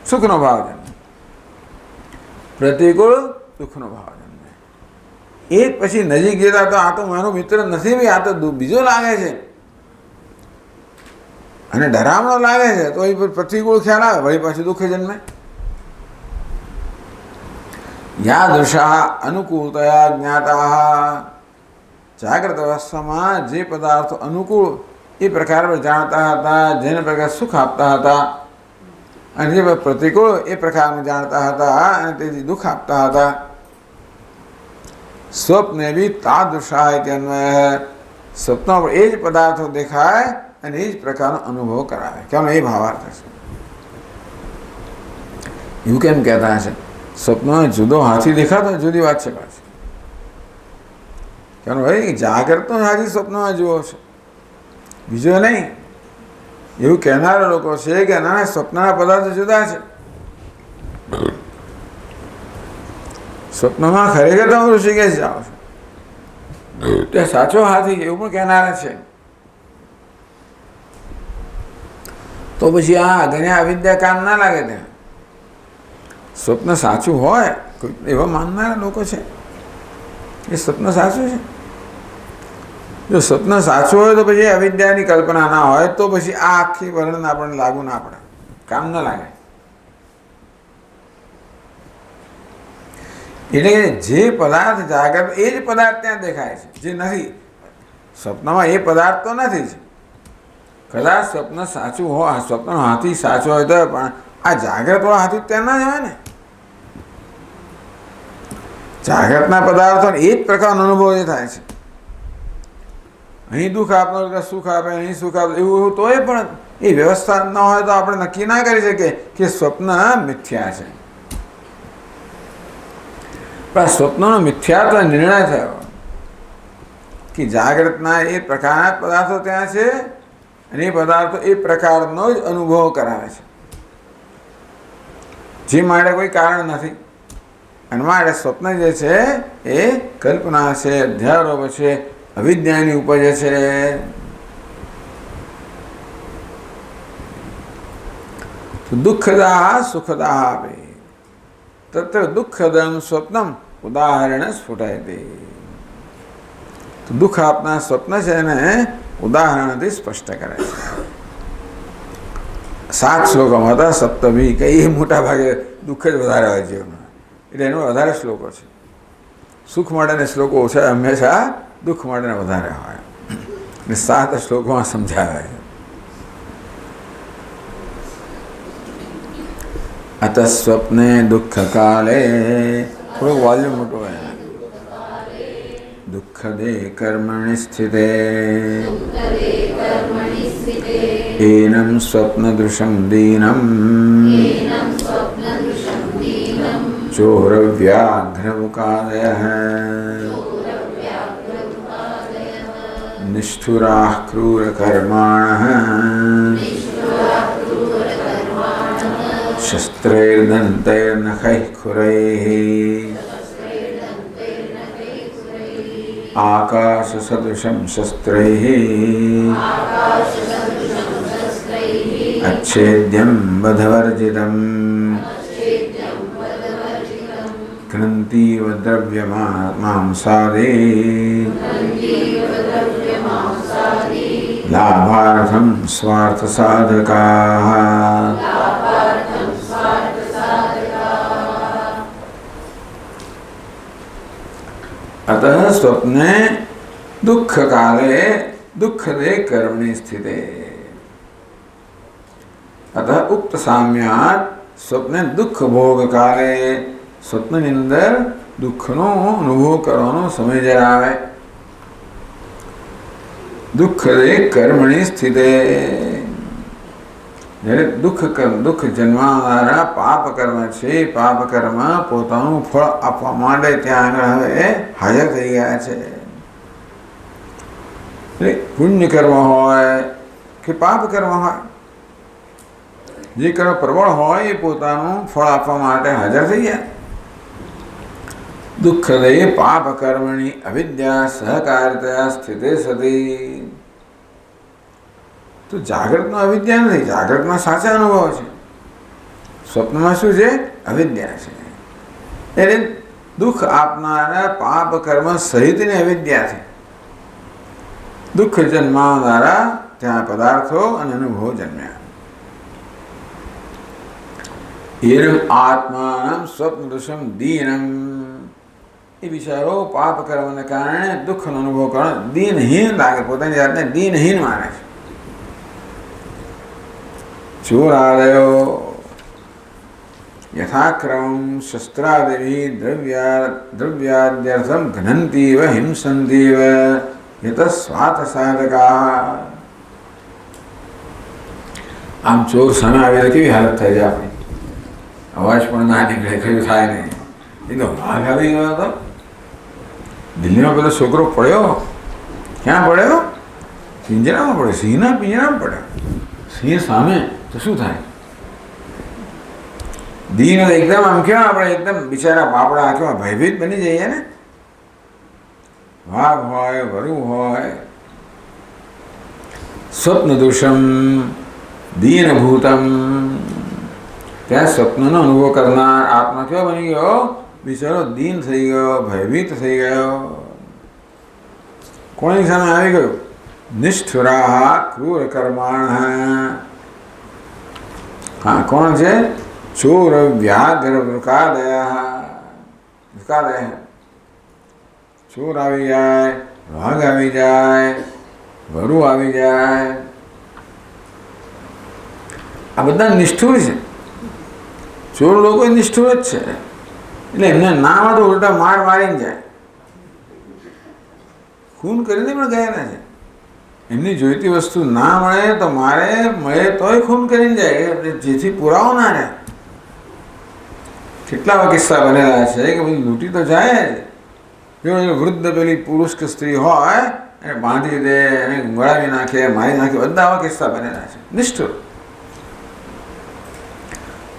સુખનો ભાવ જન્મે. પ્રતિકૂળ દુઃખનો ભાવ જન્મે. એ જ પછી નજીક જતા તો આ તો મારો મિત્ર નથી ભાઈ, આ તો બીજો લાગે છે અને ડરામણો લાગે છે, તો એ પ્રતિકૂળ ખ્યાલ આવે, વળી પાછું દુઃખ જન્મે. યાદૃશા અનુકૂળતયા જ્ઞાતા. જાગ્રત અવસ્થામાં જે પદાર્થો અનુકૂળ એ પ્રકાર પર જાણતા હતા, જેને પ્રકાર સુખ આપતા હતા, અને જે પ્રતિકૂળ એ પ્રકારને જાણતા હતા અને તેથી દુઃખ આપતા હતા. સ્વપ્ને બી તાદૃશા અન્વય. સ્વપ્નો પર એ જ પદાર્થો દેખાય અને એ જ પ્રકારનો અનુભવ કરાવે. કેમ એ ભાવાર્થ છે. એવું કેમ કહેતા હશે? સ્વપ્નમાં જુદો હાથી દેખાતો જુદી વાત છે પાછી. કેમ ભાઈ જાગૃતનો હાથી સ્વપ્નમાં જુઓ છે, બીજો નહીં. એવું કહેનારા લોકો છે કે ના, સ્વપ્નના પદાર્થો જુદા છે. સ્વપ્નમાં ખરેખર તમે ઋષિકેશ જાઓ છો, તે સાચો હાથી, એવું પણ કહેનારા છે. તો પછી આ અજ્ઞા અવિદ્યા કામ ના લાગે. ત્યાં સ્વપ્ન સાચું હોય, કોઈ એવા માનનારા લોકો છે એ સ્વપ્ન સાચું છે. જો સ્વપ્ન સાચું હોય તો પછી અવિદ્યાની કલ્પના ના હોય, તો પછી આ આખી વર્ણન આપણને લાગુ ના પડે, કામ ના લાગે. એટલે જે પદાર્થ જાગ્રત એ જ પદાર્થ ત્યાં દેખાય છે, જે નથી સ્વપ્નમાં એ પદાર્થ તો નથી જ. કદાચ સ્વપ્ન સાચું હોય, સ્વપ્નનો હાથી સાચો હોય તો પણ આ જાગ્રતવાળો હાથી ત્યાં ના જ હોય ને. જાગ્રતના પદાર્થો એ જ પ્રકારનો અનુભવ એ થાય છે. અહીં દુઃખ આપનાર સુખ આપે, અહીં સુખ આપે એવું તોય પણ એ વ્યવસ્થા ન હોય તો આપણે નક્કી ના કરી શકીએ કે સ્વપ્ન મિથ્યા છે. પણ સ્વપ્નનો મિથ્યાત્વ નિર્ણય થયો કે જાગ્રતના એ પ્રકારના પદાર્થો ત્યાં છે અને એ પદાર્થો એ પ્રકારનો જ અનુભવ કરાવે છે, જે માટે કોઈ કારણ નથી. અને માટે સ્વપ્ન જે છે એ કલ્પના છે, અધ્યારોપ છે, અવિદ્યાની ઉપજ છે. દુઃખદા સુખદા આપે તત્ર દુઃખદમ સ્વપ્નમ ઉદાહરણ સ્ફુટયતે. તો દુઃખ આપના સ્વપ્ન છે એને ઉદાહરણથી સ્પષ્ટ કરે છે. 7 શ્લોકોમાં હતા સપ્તમી, કઈ મોટા ભાગે દુઃખ જ વધારે હોય જીવનમાં, એટલે એનો વધારે શ્લોકો છે. સુખ માટેના શ્લોકો ઓછા, હંમેશા દુઃખ માટેના વધારે હોય. એટલે 7 શ્લોકોમાં સમજાવે. અત સ્વપ્ને દુઃખ કાલે, થોડું વોલ્યુમ મોટું હોય. દુઃખદે કર્મણિ સ્થિતે એનમ સ્વપ્નદૃશમ દીનમ ચોરવ્યાઘ્રવુકાદયઃ નિષ્ઠુરાઃ ક્રૂરકર્માણઃ શસ્ત્રૈર્દन्तैर्नખૈः ખુરૈः આકાશસદૃશં શસ્ત્રૈः अच्छेद्यं वधवर्जितं घ्नन्तीव द्रव्यमांसादे लाभार्थं स्वार्थसाधकाः. अतः स्वप्ने दुःख काले दुःखदे कर्मणि स्थिते. अतः उक्त साम्यात स्वप्ने दुઃખ ભોગ કાલે, સ્વપ્નની અંદર દુઃખનો અનુભવ કરવાનો સમય જ્યારે આવે. દુઃખદે કર્મણી સ્થિતે, જ્યારે દુઃખ જન્માનારા પાપ કર્મ છે, પાપ કર્મ પોતાનું ફળ આપવા માટે ત્યાં આગળ હવે હાજર થઈ ગયા છે. પુણ્ય કર્મ હોય કે પાપ કર્મ હોય, જે કર્મ પ્રબળ હોય એ પોતાનું ફળ આપવા માટે હાજર થઈ ગયા. દુઃખદે પાપ કર્મણી અવિદ્યા સહકારિતયા સ્થિતે સતી. તો જાગ્રતનો અવિદ્યા નથી, જાગ્રતમાં સાચા અનુભવ છે. સ્વપ્નમાં શું છે? અવિદ્યા છે. એટલે દુઃખ આપનારા પાપ કર્મ સહિતની અવિદ્યા છે. દુઃખ જન્માવનારા ત્યાં પદાર્થો અને અનુભવ જન્મ્યા. એરમ આત્માનમ સ્વપ્નદૃશમ દીનમ. એ બિચારો પાપ કર્મને કારણે દુઃખનો અનુભવ કરે, દીનહીન લાગે, પોતાની જાતને દીનહીન માને છે. ચોરાલયો યથાક્રમ શસ્ત્રાદિ દ્રવ્યાદ્યર્થમ ઘ્નન્તીવ હિંસંતીવ યત સ્વાર્થ સાધકા. આમ ચોર સામે આવે કેવી હાલત થાય છે આપણી? અવાજ પણ ના નીકળે, કયું થાય નહીં. એ તો વાઘ આવી ગયો હતો દિલ્હીમાં. પેલો છોકરો પડ્યો, ક્યાં પડ્યો? પિંજરામાં પડ્યો, સિંહના પિંજરામાં પડ્યો. સિંહ સામે તો શું થાય? દીન એકદમ આમ કેવા આપણે એકદમ બિચારા બાપડા આંખમાં ભયભીત બની જઈએ ને. વાઘ હોય, વરુ હોય. સ્વપ્નદોષમ દીનભૂતમ. ત્યાં સ્વપ્નનો અનુભવ કરનાર આત્મા કેવો બની ગયો? બિચારો દીન થઈ ગયો, ભયભીત થઈ ગયો. કોની સામે આવી ગયો? નિષ્ઠુરાહ ક્રૂર કર્માણ. હા, કોણ છે? ચોર વ્યાઘ્ર વૃકાદયા. ધક્કા દે. ચોર આવી જાય, વાઘ આવી જાય, વરુ આવી જાય, આ બધા નિષ્ઠુર છે. ચોર લોકો નિષ્ઠુર જ છે, એટલે એમને ના આવે તો ઉલટા મારીને જાય, ખૂન કરીને પણ ગયેલા છે. એમની જોઈતી વસ્તુ ના મળે તો મારે, મળે તોય ખૂન કરીને જાય, જેથી પુરાવો ના રહે. કેટલા એવા કિસ્સા બનેલા છે કે બધું લૂંટી તો જાય જ. જો વૃદ્ધ પેલી પુરુષ કે સ્ત્રી હોય એને બાંધી દે, એને ગળાવી નાખે, મારી નાખે, બધા આવા કિસ્સા બનેલા છે. નિષ્ઠુર,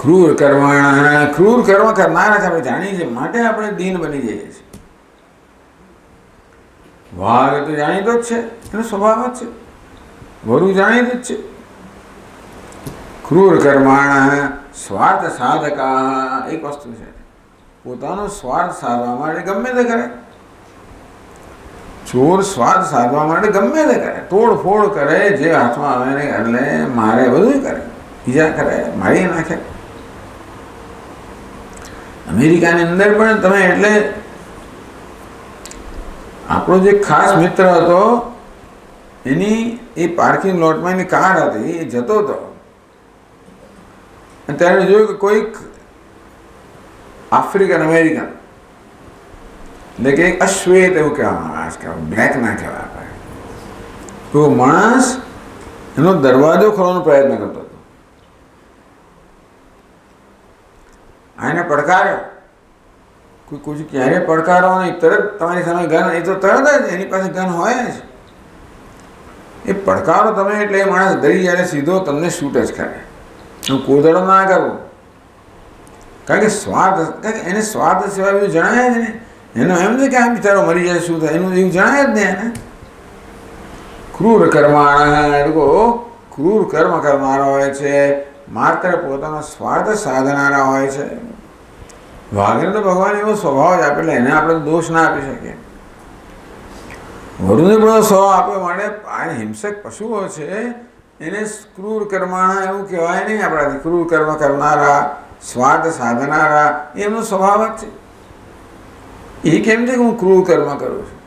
ક્રૂર કર્મણ, ક્રૂર કર્મ કરનારા છે આપણે જાણીએ છીએ, માટે આપણે દીન બની જઈએ છીએ. વાઘ તો જાણીતો જ છે, એનો સ્વભાવ જ છે. વરુ જાણીતું જ છે. ક્રૂર કર્મણ સ્વાર્થ સાધકા, એક વસ્તુ છે, પોતાનો સ્વાર્થ સાધવા માટે ગમે તે કરે. ચોર સ્વાર્થ સાધવા માટે ગમે તે કરે, તોડફોડ કરે, જે હાથમાં આવે ને એટલે મારે, બધું કરે, ઈજા કરે, મારી નાખે. અમેરિકાની અંદર પણ તમે, એટલે આપણો જે ખાસ મિત્ર હતો એની એ પાર્કિંગ લોટમાં એની કાર હતી, એ જતો હતો. ત્યારે જોયું કે કોઈક આફ્રિકન અમેરિકન, એટલે કે અશ્વેત એવું કહેવામાં આવે છે, બ્લેક ના કહેવાય આપણે, તો માણસ એનો દરવાજો ખોલવાનો પ્રયત્ન કરતો હતો. આને પડકાર્યો. કોઈ ક્યારે પડકારો નહીં, તરત તમારી સામે ગન, એ તો તરત જ એની પાસે ગન હોય જ. એ પડકારો તમે એટલે એ માણસ ડરી જાય, સીધો તમને શૂટ જ કરે. હું કોદડો ના કરું, કારણ કે સ્વાર્થ, કારણ કે એને સ્વાર્થ સિવાય બધું જણાય જ ને. એનો એમ છે કે આ બિચારો મરી જાય શું થાય, એનું એવું જણાય જ ને એને. ક્રૂર કર્માણ, એ લોકો ક્રૂર કર્મ કરનારા હોય છે, માત્ર પોતાનો સ્વાર્થ સાધનારા હોય છે. વાઘને તો ભગવાન એવો સ્વભાવ જ આપે, એટલે એને આપણે દોષ ના આપી શકીએ. વરુને પણ સ્વભાવ આપ્યો, માટે આ હિંસક પશુઓ છે એને ક્રૂર કર્માણા એવું કહેવાય નહીં આપણાથી. ક્રૂર કર્મ કરનારા, સ્વાર્થ સાધનારા, એમનો સ્વભાવ જ છે. એ કેમ છે કે હું ક્રૂર કર્મ કરું છું,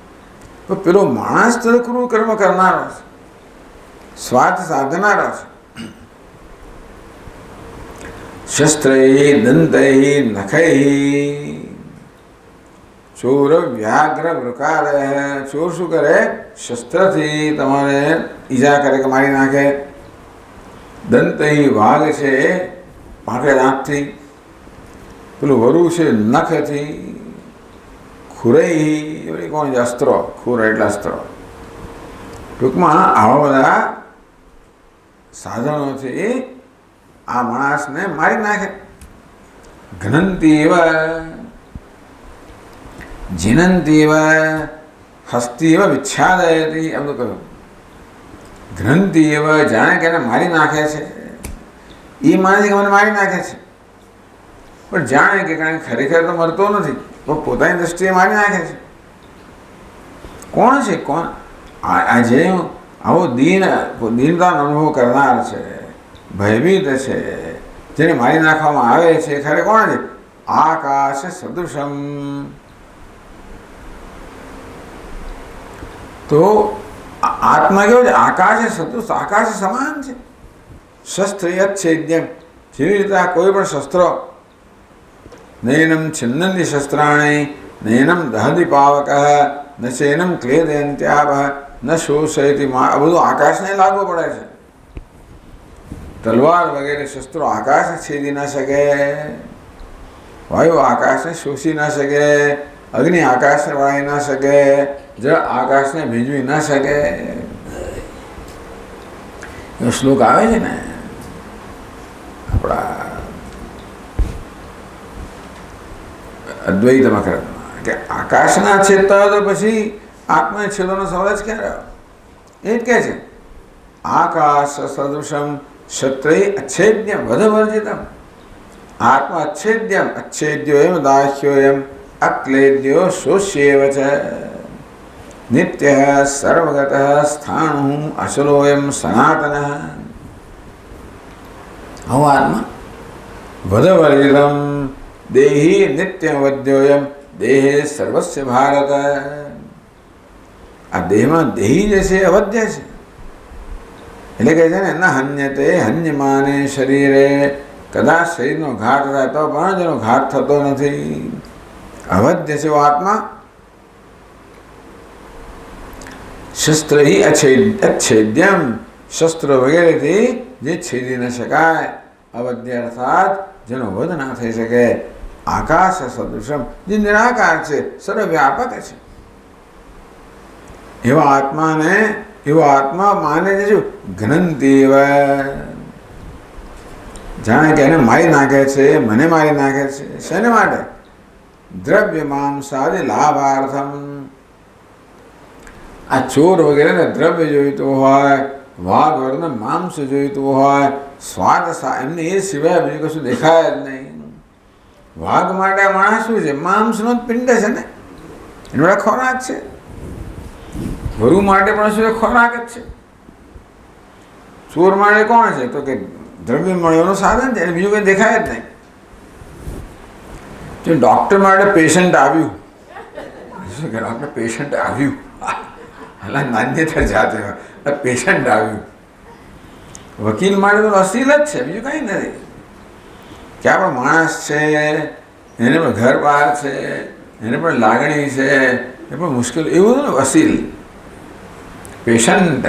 તો પેલો માણસ તો ક્રૂર કર્મ કરનારો છે, સ્વાર્થ સાધનારો છે. શસ્ત્રૈ દંતૈ નખૈ ચોર વ્યાઘ્ર વૃકાર. ચોર શું કરે? શસ્ત્રથી તમારે ઈજા કરે કે મારી નાખે. દંતૈ વાઘ છે, પાંખે દાંતથી. પેલું વરુ છે નખથી. ખુરૈ એવી કોણ છે? અસ્ત્રો. ખુર એટલે અસ્ત્રો. ટૂંકમાં આવા બધા સાધનોથી આ માણસને મારી નાખે. ઘ્નંતી એવા, જીનંતી એવા, હસ્તી એવા, વિચ્છાદયતી, એમ તો કહ્યું. ઘ્નંતી એવા, જાણે કે એને મારી નાખે છે. એ માને કે મને મારી નાખે છે, પણ જાણે કે કારણ ખરેખર તો મરતો નથી, તો પોતાની દ્રષ્ટિએ મારી નાખે છે. કોણ છે? કોણ? આ જે આવો દીનતાનો અનુભવ કરનાર છે, ભયભીત છે, જેને મારી નાખવામાં આવે છે, ખરે કોણ છે? આકાશ સદૃશમ. તો આત્મા કેવો છે? આકાશ સદૃશ, આકાશ સમાન છે. શસ્ત્ર યચ્છેદ્યમ, જેવી રીતે આ કોઈ પણ શસ્ત્રો, નૈનમ છિન્નંતિ શસ્ત્રાણી, નૈનમ દહતિ પાવક, ન ચેનમ ક્લેદયંત્યાપ, ન શોષયતિ મા. આ બધું આકાશને લાગુ પડે છે. તલવાર વગેરે શસ્ત્રો આકાશને છેદી ન શકે, વાયુ આકાશને શોષી ન શકે, અગ્નિ આકાશને વાળી ન શકે, જળ આકાશને ભીંજવી ન શકે. એવો શ્લોક આવે છે ને આપણા અદ્વૈતમાં કે આકાશના છેદતા તો પછી આત્મા છેદોનો સવાલ જ ક્યાં રહ્યો? એ જ કહે છે આકાશ સદૃશમ ક્ષત્રૈ અચ્છેદ્યમ વધવર્જિતમ. આત્મા અચ્છેદ્યમ, અચ્છેદ્યો એમ દાહ્યો એમ અક્લેદ્યો શોષ્યેવ ચ. નિત્ય સર્વગત સ્થાણુ અચલોયમ સનાતન. આવો આત્મા વધવર્જિતમ દેહી નિત્યમ વદ્યોયમ દેહે સર્વસ્ય ભારત. આ દેહમાં દેહી જે છે અવધ્ય છે. એટલે કહે છે ને ન હન્યતે હન્યમાને શરીરે. કદાચ શરીરનો ઘાત થાય તો પણ જેનો ઘાત થતો નથી. અવધ્ય છે આત્મા. શસ્ત્ર હિ અચ્છેદ્યમ. શસ્ત્ર વગેરેથી જે છેદી ન શકાય. અવધ્ય અર્થાત જેનો વધ ના થઈ શકે. આકાશ સદૃશમ, જે નિરાકાર છે, સર્વવ્યાપક છે. એવા આત્મા માને છે શું? ઘ્નંતીવ. જાણે કે એને મારી નાખે છે, મને મારી નાખે છે. શેને માટે? દ્રવ્ય માંસાદિ લાભાર્થમ. આ ચોર વગેરેને દ્રવ્ય જોઈતું હોય, વાઘ વગેરે માંસ જોઈતું હોય, સ્વાદ એમને એ સિવાય બીજું કશું દેખાય જ નહીં. વાઘ માટે માણસ શું છે? માંસનો જ પિંડ છે ને, એનો ખોરાક છે. વરુ માટે પણ શું ખોરાક જ છે. ચોર માટે કોણ છે? તો કે દ્રવ્ય મળવાનું સાધન છે, એને બીજું કંઈ દેખાય જ નહીં. જો ડૉક્ટર માટે પેશન્ટ આવ્યું, શું કે ડૉક્ટર પેશન્ટ આવ્યું, એટલે નાન્યતર જાતે પેશન્ટ આવ્યું. વકીલ માટે તો અસીલ જ છે, બીજું કંઈ નથી. કે આપણે માણસ છે, એને પણ ઘર બહાર છે, એને પણ લાગણી છે, એ પણ મુશ્કેલ, એવું ને અસીલ પેશન્ટ.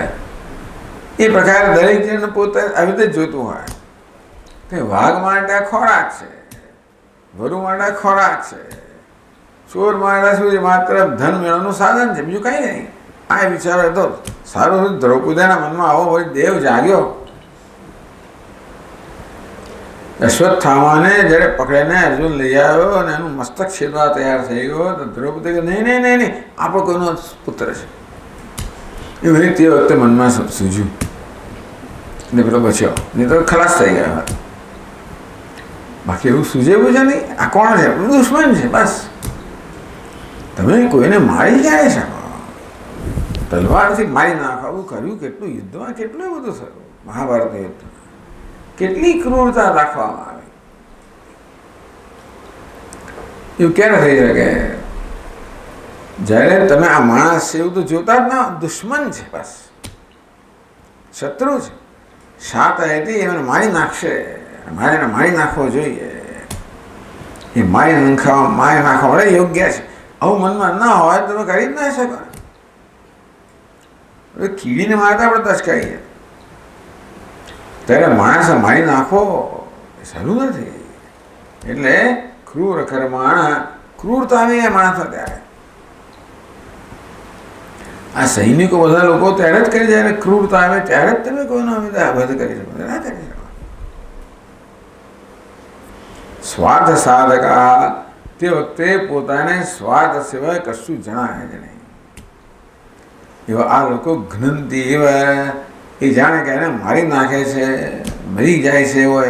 એ પ્રકારે દરેક જણને પોતે આવી રીતે જ જોતું હોય કે વાઘ માટે ખોરાક છે, વરુ માટે ખોરાક છે, ચોર માટે શું છે? માત્ર ધન મેળવવાનું સાધન છે, બીજું કંઈ નહીં. આ વિચારો તો સારું. દ્રૌપદીના મનમાં આવો હોય દેવ જાગ્યો. અશ્વત્થામાને જ્યારે પકડીને અર્જુન લઈ આવ્યો અને એનું મસ્તક છેદવા તૈયાર થઈ ગયો તો દ્રૌપદી કે નહીં નહીં નહીં નહીં, આપણો કોઈનો પુત્ર છે. એવું તે વખતે મનમાં સૂઝ્યું ને પેલો બચ્યો, નહીં તો ખલાસ થઈ ગયા. બાકી એવું સૂઝેવું છે નહીં. આ કોણ છે? દુશ્મન છે. બસ તમે કોઈને મારી ક્યારે શકો? તલવારથી મારી નાખવું કર્યું. કેટલું યુદ્ધમાં કેટલું બધું થયું. મહાભારતનું યુદ્ધ કેટલી ક્રૂરતા રાખવામાં આવી. એવું ક્યારે થઈ શકે? જ્યારે તમે આ માણસ છે એવું તો જોતા જ ના, દુશ્મન છે, બસ શત્રુ છે. સાત હતી એમને મારી નાખશે, મારે એને મારી નાખવો જોઈએ. એ મારી નાખવા વડે યોગ્ય છે. આવું મનમાં ના હોય તમે કરી જ ના શકો. હવે કીડીને મારતા આપણે તસ્કાઈએ ત્યારે માણસ મારી નાખો એ સારું નથી. એટલે ક્રૂર કર્માણ, ક્રૂરતા આવી એ માણસો ત્યારે. આ સૈનિકો બધા લોકો ત્યારે જ કરી જાય, ક્રૂરતા આવે ત્યારે જ તમે કોઈનો વધ કરી શકો, ના કરી શકો. સ્વાર્થ સાધકા, તે વખતે પોતાને સ્વાર્થ સિવાય કશું જણાય જ નહીં. એવા આ લોકો ઘ્નંતી એવા, એ જાણે કે એને મારી નાખે છે, મરી જાય છે એવો.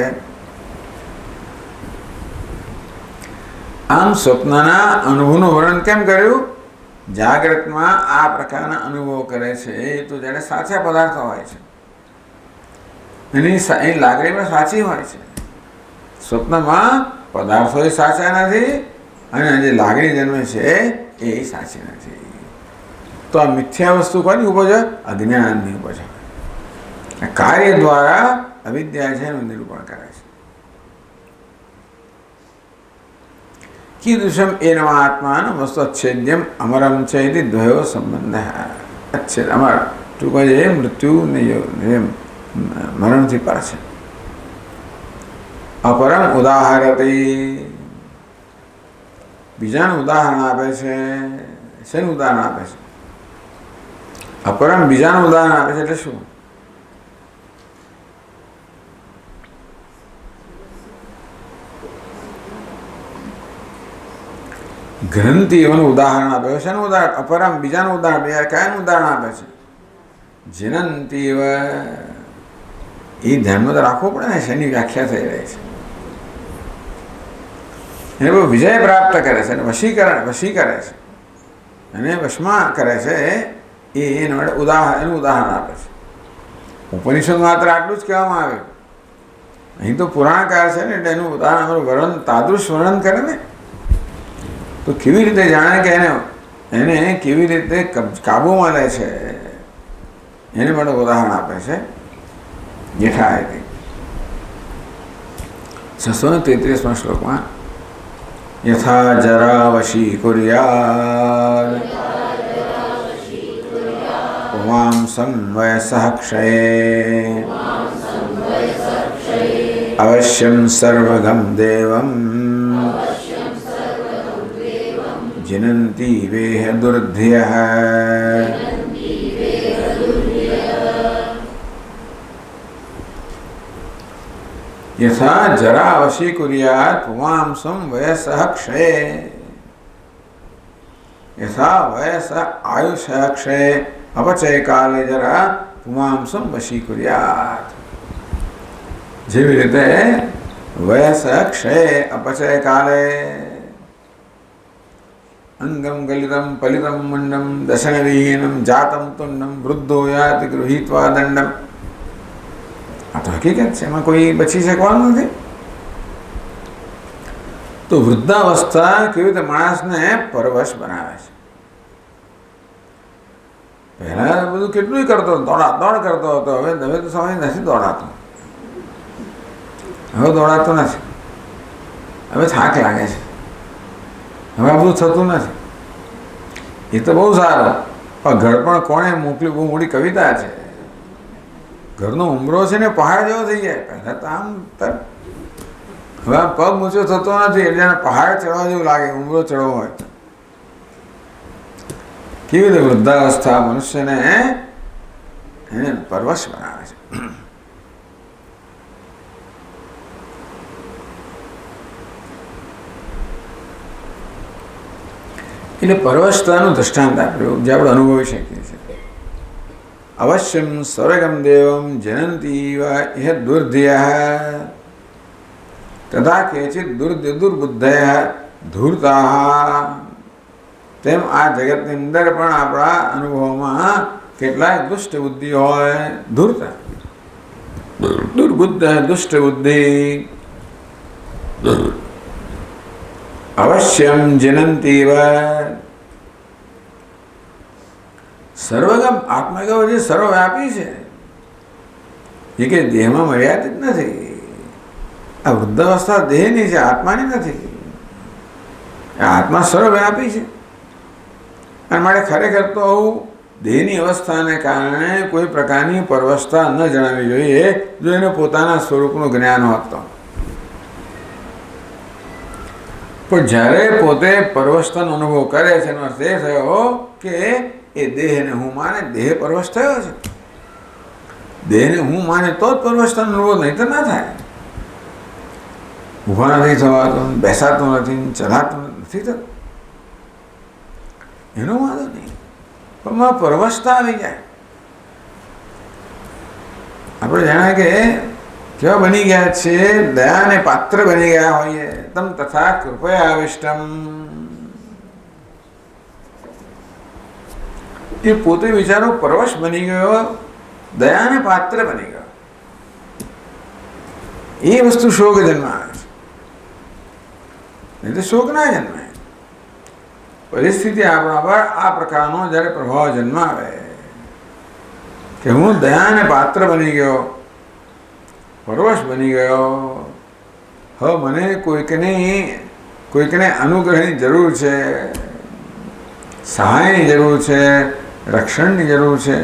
આમ સ્વપ્નના અનુભવનું વર્ણન કેમ કર્યું? જાગ્રતમાં આ પ્રકારના અનુભવો કરે છે એ તો જ્યારે સાચા પદાર્થો હોય છે, એની લાગણી પણ સાચી હોય છે. સ્વપ્નમાં પદાર્થો એ સાચા નથી અને જે લાગણી જન્મે છે એ સાચી નથી. તો આ મિથ્યા વસ્તુ કોની ઉપજ? અજ્ઞાનની ઉપજ. કાર્ય દ્વારા અવિદ્યા છે એનું નિરૂપણ કરે છે. કીદૃશમ એનમ આત્માન વસ્તુચ્છેદ્યમ અમરમ છે એ દ્વયો સંબંધ. અચ્છેદ અમર ટૂંકમાં જે મૃત્યુ ને મરણથી પર છે. અપરમ ઉદાહરતી, બીજાનું ઉદાહરણ આપે છે. શેનું ઉદાહરણ આપે છે? અપરમ બીજાનું ઉદાહરણ આપે છે. એટલે શું? ગ્રંથિ એવાનું ઉદાહરણ આપે છે. શેનું ઉદાહરણ? અપરમ બીજાનું ઉદાહરણ. કયાનું ઉદાહરણ આપે છે? જનંતી એ ધ્યાનમાં તો રાખવું પડે ને, શેની વ્યાખ્યા થઈ રહી છે. એને બહુ વિજય પ્રાપ્ત કરે છે, વશી કરે છે અને વશમાં કરે છે. એના માટે એનું ઉદાહરણ આપે છે. ઉપનિષદ માત્ર આટલું જ કહેવામાં આવે. અહીં તો પુરાણકાર છે ને, એટલે એનું ઉદાહરણ વર્ણન તાદૃશ વર્ણન કરે ને. તો કેવી રીતે જાણે કે એને કેવી રીતે કાબૂમાં લે છે એને માટે ઉદાહરણ આપે છે જેઠાએ 633માં શ્લોકમાં યથા જરા વશી કુર્યાદ પુમાંસં વયસઃ ક્ષયે અવશ્યં સર્વગં દેવં जिनन्ति वेह दुर्ध्यः यथा जरा वशी कुर्यात् पुमांसं वयसः क्षये यथा वयस आयुषः क्षये अपचय काले जरा पुमांसं वशी कुर्यात् જેવી રીતે વયસ ક્ષય અપચય કાલે અંગમ ગલિતમ પલિતમ મંડમ દશનવિહીનમ જાતમ તુંડમ વૃદ્ધો યાતિ ગૃહીત્વા દંડમ. આ તો હકીકત છે, એમાં કોઈ બચી શકવાનું નથી. તો વૃદ્ધાવસ્થા કેવી રીતે માણસને પરવશ બનાવે છે. પહેલા બધું કેટલું કરતો દોડ કરતો હતો, હવે તો સમય નથી દોડાતો. હવે દોડાતો નથી, હવે થાક લાગે છે, હવે આ બધું થતું નથી. એ તો બહુ સારું, પણ ઘર પણ કોણે મોકલી? બહુ મોટી કવિતા છે. ઘરનો ઉમરો છે ને પહાડ જેવો થઈ જાય. પહેલાં તો આમ હવે આ પગ ઊંચો થતો નથી એટલે પહાડ ચડવા જેવું લાગે, ઉમરો ચડવો હોય. કેવી રીતે વૃદ્ધાવસ્થા મનુષ્યને એને પરવશ બનાવે છે. એટલે પરવશતાનું દૃષ્ટાંત આપ્યું જે આપણે અનુભવી શકીએ છીએ. અવશ્યમ સ્વર્ગમ દેવમ જનંતી ઇહ દુર્ધ્યઃ તથા કેચિત દુર્બુદ્ધયઃ ધૂર્તાઃ. તેમ આ જગતની અંદર પણ આપણા અનુભવમાં કેટલાય દુષ્ટ બુદ્ધિ હોય. ધૂર્તા દુર્બુદ્ધ દુષ્ટ બુદ્ધિ. અવશ્યમ જનંતી સર્વગમ. આત્મા કેવો છે? સર્વવ્યાપી છે. એ કે દેહમાં મર્યાદિત નથી. આ વૃદ્ધાવસ્થા દેહની છે, આત્માની નથી. આત્મા સર્વવ્યાપી છે. અને માટે ખરેખર તો આવું દેહની અવસ્થાને કારણે કોઈ પ્રકારની પરવશતા ન જણાવવી જોઈએ જો એને પોતાના સ્વરૂપનું જ્ઞાન હોત તો. પણ જ્યારે પોતે પરવશતાનો અનુભવ કરે છે એનો અર્થ એ થયો કે એ દેહને હું માને, દેહ પરવશ થયો છે. દેહને હું માને તો જ પરવશતાનો અનુભવ, નહીં તો ના થાય. ઊભા નથી થવાતું, બેસાતું નથી, ચલાતું નથી થતું, એનો વાંધો નહીં. પણ પરવશતા આવી જાય. આપણે જાણે કે કેવા બની ગયા છે, દયાને પાત્ર બની ગયા હોઈએ. તમ તથા કૃપયા આવિષ્ટમ. એ પોતે વિચારો પરવશ બની ગયો, દયાને પાત્ર બની ગયો. એ વસ્તુ શોક જન્માવે છે, નહીં તો શોક ના જન્મે. પરિસ્થિતિ આપણા પર આ પ્રકારનો જ્યારે પ્રભાવ જન્માવે કે હું દયાને પાત્ર બની ગયો, પરવશ બની ગયો, હવે મને કોઈકને અનુગ્રહની જરૂર છે, સહાયની જરૂર છે, રક્ષણની જરૂર છે.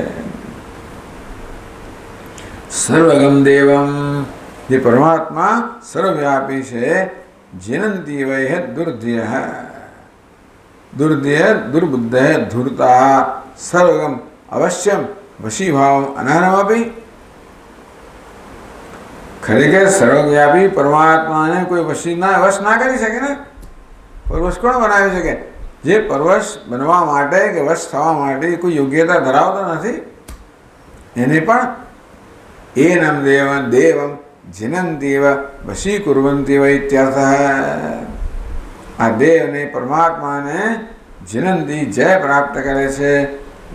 સર્વગમ દેવમ, જે પરમાત્મા સર્વવ્યાપી છે. જીનંતી વૈહ દુર્ધ્યઃ દુર્બુદ્ધઃ ધૂર્તા સર્વગમ અવશ્યમ વશીભાવમ અનારમપી. ખરેખર સર્વવ્યાપી પરમાત્માને કોઈ વશ ના કરી શકે ને. પરવશ કોણ બનાવી શકે? જે પરવશ બનવા માટે કે વશ થવા માટે કોઈ યોગ્યતા ધરાવતો નથી એને પણ એનમ દેવમ જિનંતીવ વશીકુર્વંતીવ ઇત્યર્થ. આ દેવને પરમાત્માને જિનંતી જય પ્રાપ્ત કરે છે,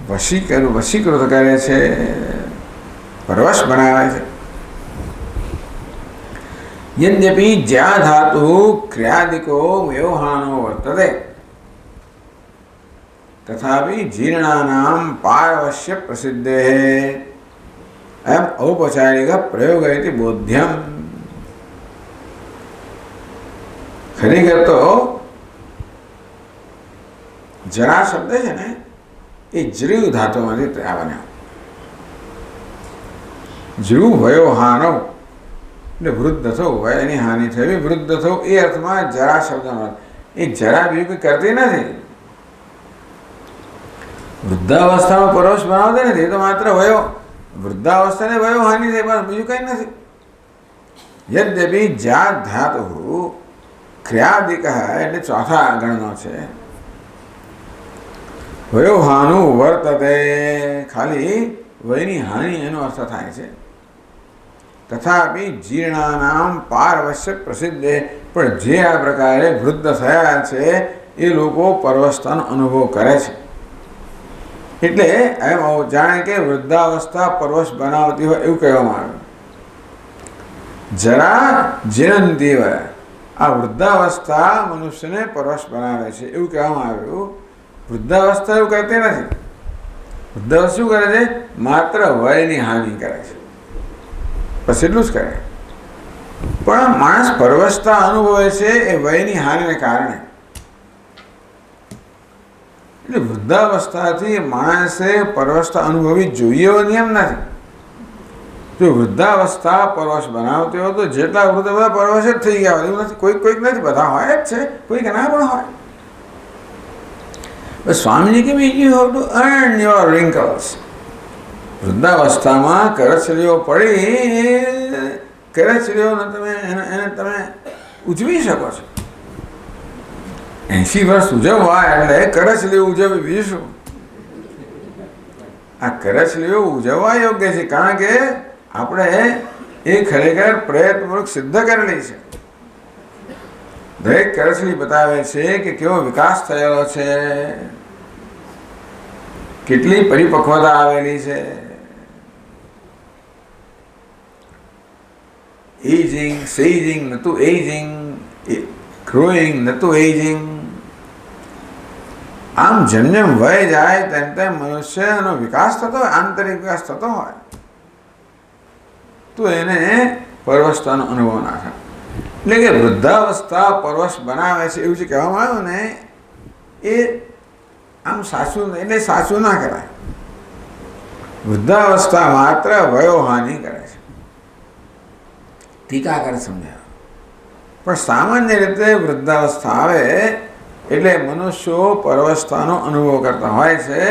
વશીકૃત કરે છે, પરવશ બનાવે છે. યદ્યપિ જ્યા ધાતુ ક્રિયાદિકો વ્યવહાનો વર્તતે. તથાપિ જીર્ણાનામ પારવશ્ય પ્રસિદ્ધે એમ ઔપચારિક પ્રયોગ હતી બોધ્યમ. ખરેખર તો જરા શબ્દ છે ને એ જ્રીવ ધાતુમાંથી બન્યો. જ્રીવ વયો હાનવ એટલે વૃદ્ધ થવું, વયની હાનિ થવી, વૃદ્ધ થવું એ અર્થમાં જરા શબ્દનો. એ જરા બીજું કંઈ કરતી નથી. વૃદ્ધાવસ્થામાં પરોશ બનાવતી નથી. એ તો માત્ર વયો વૃદ્ધાવસ્થાને વયો હાનિ થાય, પણ બીજું કંઈ નથી. યદ્યપિ જાત ધાતુ ક્રિયાદિક એટલે ચોથા ગણનો છે. વયો હાનું વર્તતે ખાલી વયની હાનિ એનો અર્થ થાય છે. તથાપિ જીર્ણાનામ પારવશ્ય પ્રસિદ્ધે પણ જે આ પ્રકારે વૃદ્ધ થયા છે એ લોકો પરવસ્થાનો અનુભવ કરે છે. એટલે એમ જાણે કે વૃદ્ધાવસ્થા પરવશ બનાવતી હોય એવું કહેવામાં આવ્યું. જરા જીરંતીવ આ વૃદ્ધાવસ્થા મનુષ્યને પરવશ બનાવે છે એવું કહેવામાં આવ્યું. વૃદ્ધાવસ્થા એવું કરતી નથી. વૃદ્ધાવસ્થા શું કરે છે? માત્ર વયની હાનિ કરે છે, બસ એટલું જ કરે. પણ માણસ પરવશતા અનુભવે છે એ વયની હાનિને કારણે. એટલે વૃદ્ધાવસ્થાથી માણસે પરવશતા અનુભવી જોઈએ એવો નિયમ નથી. જો વૃદ્ધાવસ્થા પરવશ બનાવતી હોય તો જેટલા વૃદ્ધ બધા પરવશ જ થઈ ગયા હોય એવું નથી. કોઈક નથી, બધા હોય જ છે, કોઈક ના પણ હોય. સ્વામીજી કે you have to earn your wrinkles. વૃદ્ધાવસ્થામાં કરચલીઓ પડી, કરચલીઓને એને તમે ઉજવી શકો છો. 80 વર્ષ ઉજવવા એટલે કરચલીઓ ઉજવવી બીજું શું? આ કરચલીઓ ઉજવવા યોગ્ય છે, કારણ કે આપણે એ ખરેખર પ્રયત્નપૂર્વક સિદ્ધ કરેલી છે. દરેક કરચલી બતાવે છે કે કેવો વિકાસ થયેલો છે, કેટલી પરિપક્વતા આવેલી છે. એજિંગ, સેજિંગ, નતું એજિંગ, ગ્રોઈંગ, નતું એજિંગ. આમ જેમ જેમ વય જાય તેમ તેમ મનુષ્યનો વિકાસ થતો હોય, આંતરિક વિકાસ થતો હોય તો એને પરવશતાનો અનુભવ ના થાય. એટલે કે વૃદ્ધાવસ્થા પરવશ બનાવે છે એવું જે કહેવામાં આવ્યું ને એ આમ સાચું, એટલે સાચું ના કરાય. વૃદ્ધાવસ્થા માત્ર વયોહાનિ કરે છે, ટીકાકર સમજાવે. પણ સામાન્ય રીતે વૃદ્ધાવસ્થા આવે એટલે મનુષ્યો પરવશતાનો અનુભવ કરતા હોય છે.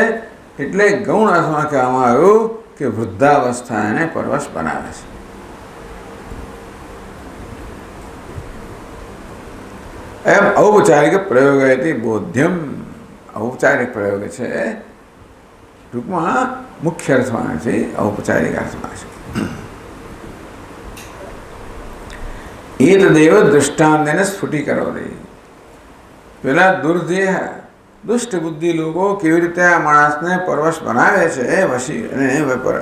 એટલે ગૌણ અર્થમાં કહેવામાં આવ્યું કે વૃદ્ધાવસ્થા એને પરવશ બનાવે છે. એમ ઔપચારિક પ્રયોગ હતી બોધ્યમ. ઔપચારિક પ્રયોગ છે, ટૂંકમાં મુખ્ય અર્થમાં નથી, ઔપચારિક અર્થમાં છે. એ તદેવ દૃષ્ટાંતને સ્ફુટીકરો રહી. પેલા દુર્દેહ દુષ્ટ બુદ્ધિ લોકો કેવી રીતે આ માણસને પરવશ બનાવે છે, વશી અને વેપાર.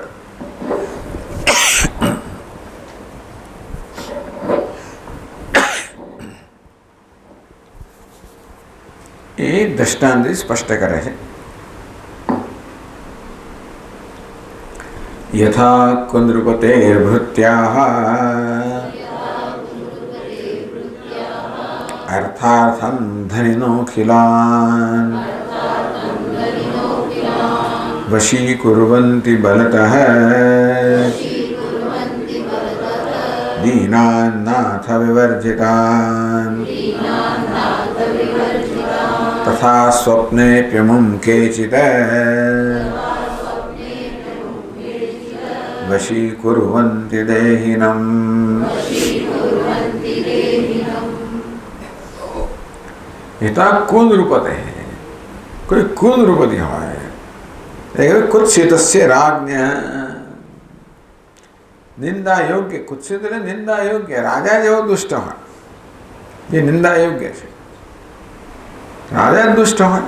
એ દ્રષ્ટાંત સ્પષ્ટ કરે છે. યથા કુંદ્રુપતેર્ભૃત્યાઃ અર્થાર્થં ધનિનોખિલાન વશીકુર્વન્તિ બલતઃ દીનાન્નાથ વિવર્જિતાન તથા સ્વપ્નેપ્યમું કેચિત વશીકુર્વન્તિ દેહિનમ. યથા કુંદ્રુપતે, કોઈ કુંદ્રુપતિ હોય, કુત્સિતસ્ય રાજ્ઞ, નિંદા યોગ્ય. કુત્સિત એટલે નિંદા યોગ્ય. રાજા જેવો દુષ્ટ હોય એ નિંદા યોગ્ય છે. રાજા દુષ્ટ હોય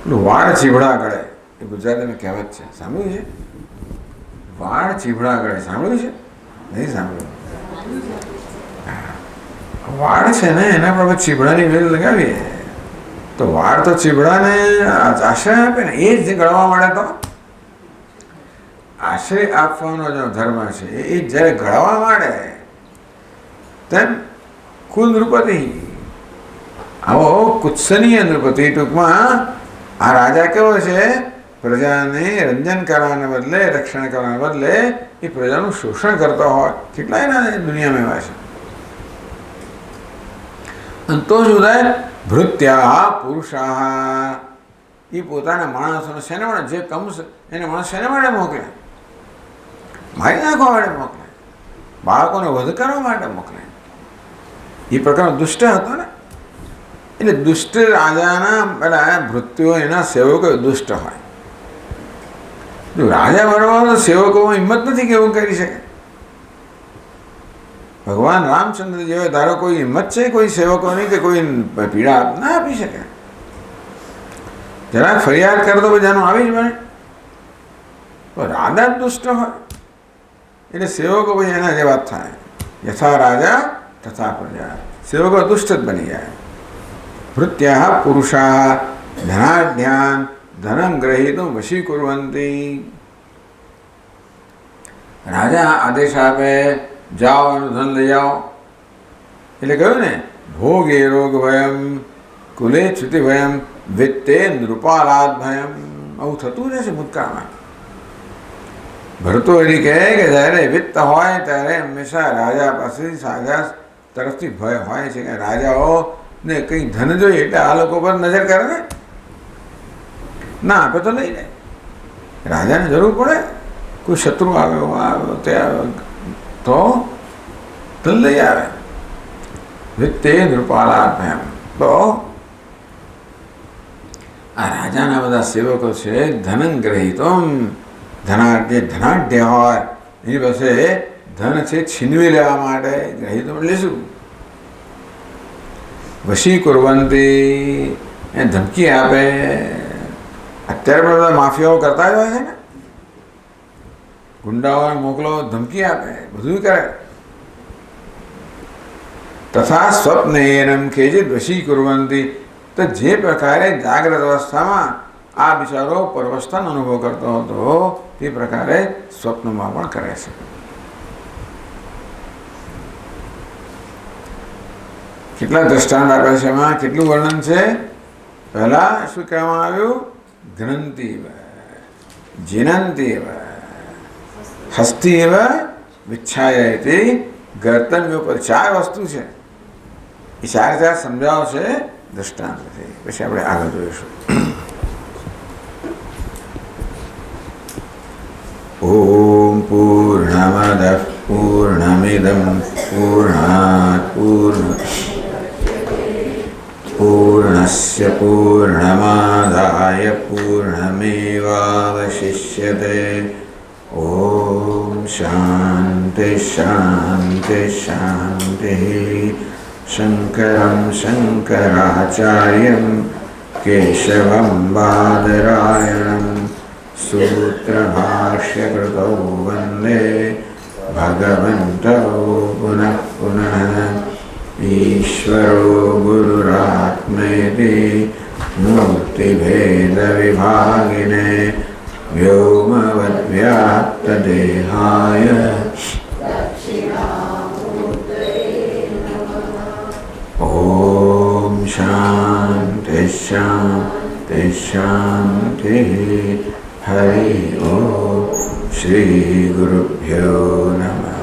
પેલું વાળ ચીભડા ગળે, એ ગુજરાતીમાં કહેવત છે, સાંભળ્યું છે? વાળ ચીભડા ગળે સાંભળ્યું છે? નહીં સાંભળ્યું? વાળ છે ને એના પર ચીભડાની વેલ લગાવીએ તો વાળ તો ચીબડાને આશ્રય આપે ને, એ જ ગળવા મળે તો આશ્રય આપવાનો જો ધર્મ છે એ જ્યારે ગળવા માંડે તેમ કુલ નૃપતિ, આવો કુત્સનીય નૃપતિ. ટૂંકમાં આ રાજા કેવો છે? પ્રજાને રંજન કરવાને બદલે, રક્ષણ કરવાને બદલે એ પ્રજાનું શોષણ કરતો હોય. કેટલાય એના દુનિયામાં એવા છે. અને તો શું થાય? ભૃત્યા પુરુષા, એ પોતાના માણસોને શેને માટે, જે કમ્સ એને માણસ શેને માટે મોકલે? મારી નાખવા માટે મોકલે, બાળકોને વધ કરવા માટે મોકલે. એ પ્રકારનો દુષ્ટ હતો ને. એટલે દુષ્ટ રાજાના પેલા ભૃત્યો, એના સેવકો દુષ્ટ હોય. જો રાજા બનવાનો સેવકોમાં હિંમત નથી કે એવું કરી શકે. ભગવાન રામચંદ્ર જેવા ધારો કોઈ હિંમત છે કોઈ સેવકોની કે કોઈ પીડા ના આપી શકે? જરાક ફરિયાદ કરે તો બધાનું આવી જ બને. તો રાજા જ દુષ્ટ હોય એટલે સેવકો પછી એના જેવા જ થાય. યથા રાજા તથા પ્રજા, સેવકો દુષ્ટ જ બની જાય. ભૃત્યા પુરુષા ધનાઢ્યાન ધનમ ગ્રહીતું વશીકુર્વંતી. રાજા આદેશ આપે, જાઓ એનું ધન લઈ આવો. એટલે કહ્યું ને, ભોગે રોગ ભયમ કુલે ચ્યુતિ ભયમ વિત્તે નૃપાલાદ ભયમ. આવું થતું રહેશે ભૂતકાળમાં. ભરતોહરી કહે કે જ્યારે વિત્ત હોય ત્યારે હંમેશા રાજા પાસે સાજા તરફથી ભય હોય છે કે રાજાઓને કંઈ ધન જોઈએ એટલે આ લોકો પર નજર કરે ને, ના આપે તો લઈ લે. રાજાને જરૂર પડે, કોઈ શત્રુ આવ્યો તે આવ્યો તો લઈ આવે. વિત્તે નૃપાલાદ ભયમ. તો આ રાજાના બધા સેવકો છે ધનંગ્રહિતો, જે ધનાઢ્ય હોય એની પાસે ધન છે છીનવી લેવા માટે ગ્રહિતો એટલે શું? વશીકુર્વંતી, એ ધમકી આપે. અત્યારે બધા માફિયાઓ કરતા જ હોય છે ને, ગુંડાઓને મોકલો, ધમકી આપે, બધું કરે. તથા સ્વપ્નેનમ કેચિત વશીકુર્વંતી. તો જે પ્રકારે જાગ્રત અવસ્થામાં આ બિચારો પરવસ્થાનો અનુભવ કરતો હતો તે પ્રકારે સ્વપ્નમાં પણ કરે છે. કેટલા દ્રષ્ટાંત આપે છે એમાં, કેટલું વર્ણન છે. પહેલા શું કહેવામાં આવ્યું? ઘ્નંતિ જીનંતિ હસ્તી એવ વિચ્છાયતી ગર્તવ્ય પર 4 વસ્તુ છે. એ 4 સમજાવશે દ્રષ્ટાંતથી. પછી આપણે આગળ જોઈશું. ઓમ પૂર્ણમદઃ પૂર્ણમિદં પૂર્ણાત પૂર્ણસ્ય પૂર્ણમાદાય પૂર્ણમેવાવશિષ્યતે. ઓમ શાંતિ શાંતિ શાંતિ. શંકરં શંકરાચાર્યં કેશવં બાદરાયણં સૂત્રભાષ્યકૃતૌ વંદે ભગવन्तौ પુનઃ પુનઃ. ઈશ્વરો ગુરુરાત્મેતિ મૂર્તિભેદવિભાગિને વ્યોમવદ્વ્યાપ્તદેહાય ઓમ શાંતિ શાંતિ શાંતિ. હરિ ઓમ. શ્રી ગુરુભ્યો નમઃ.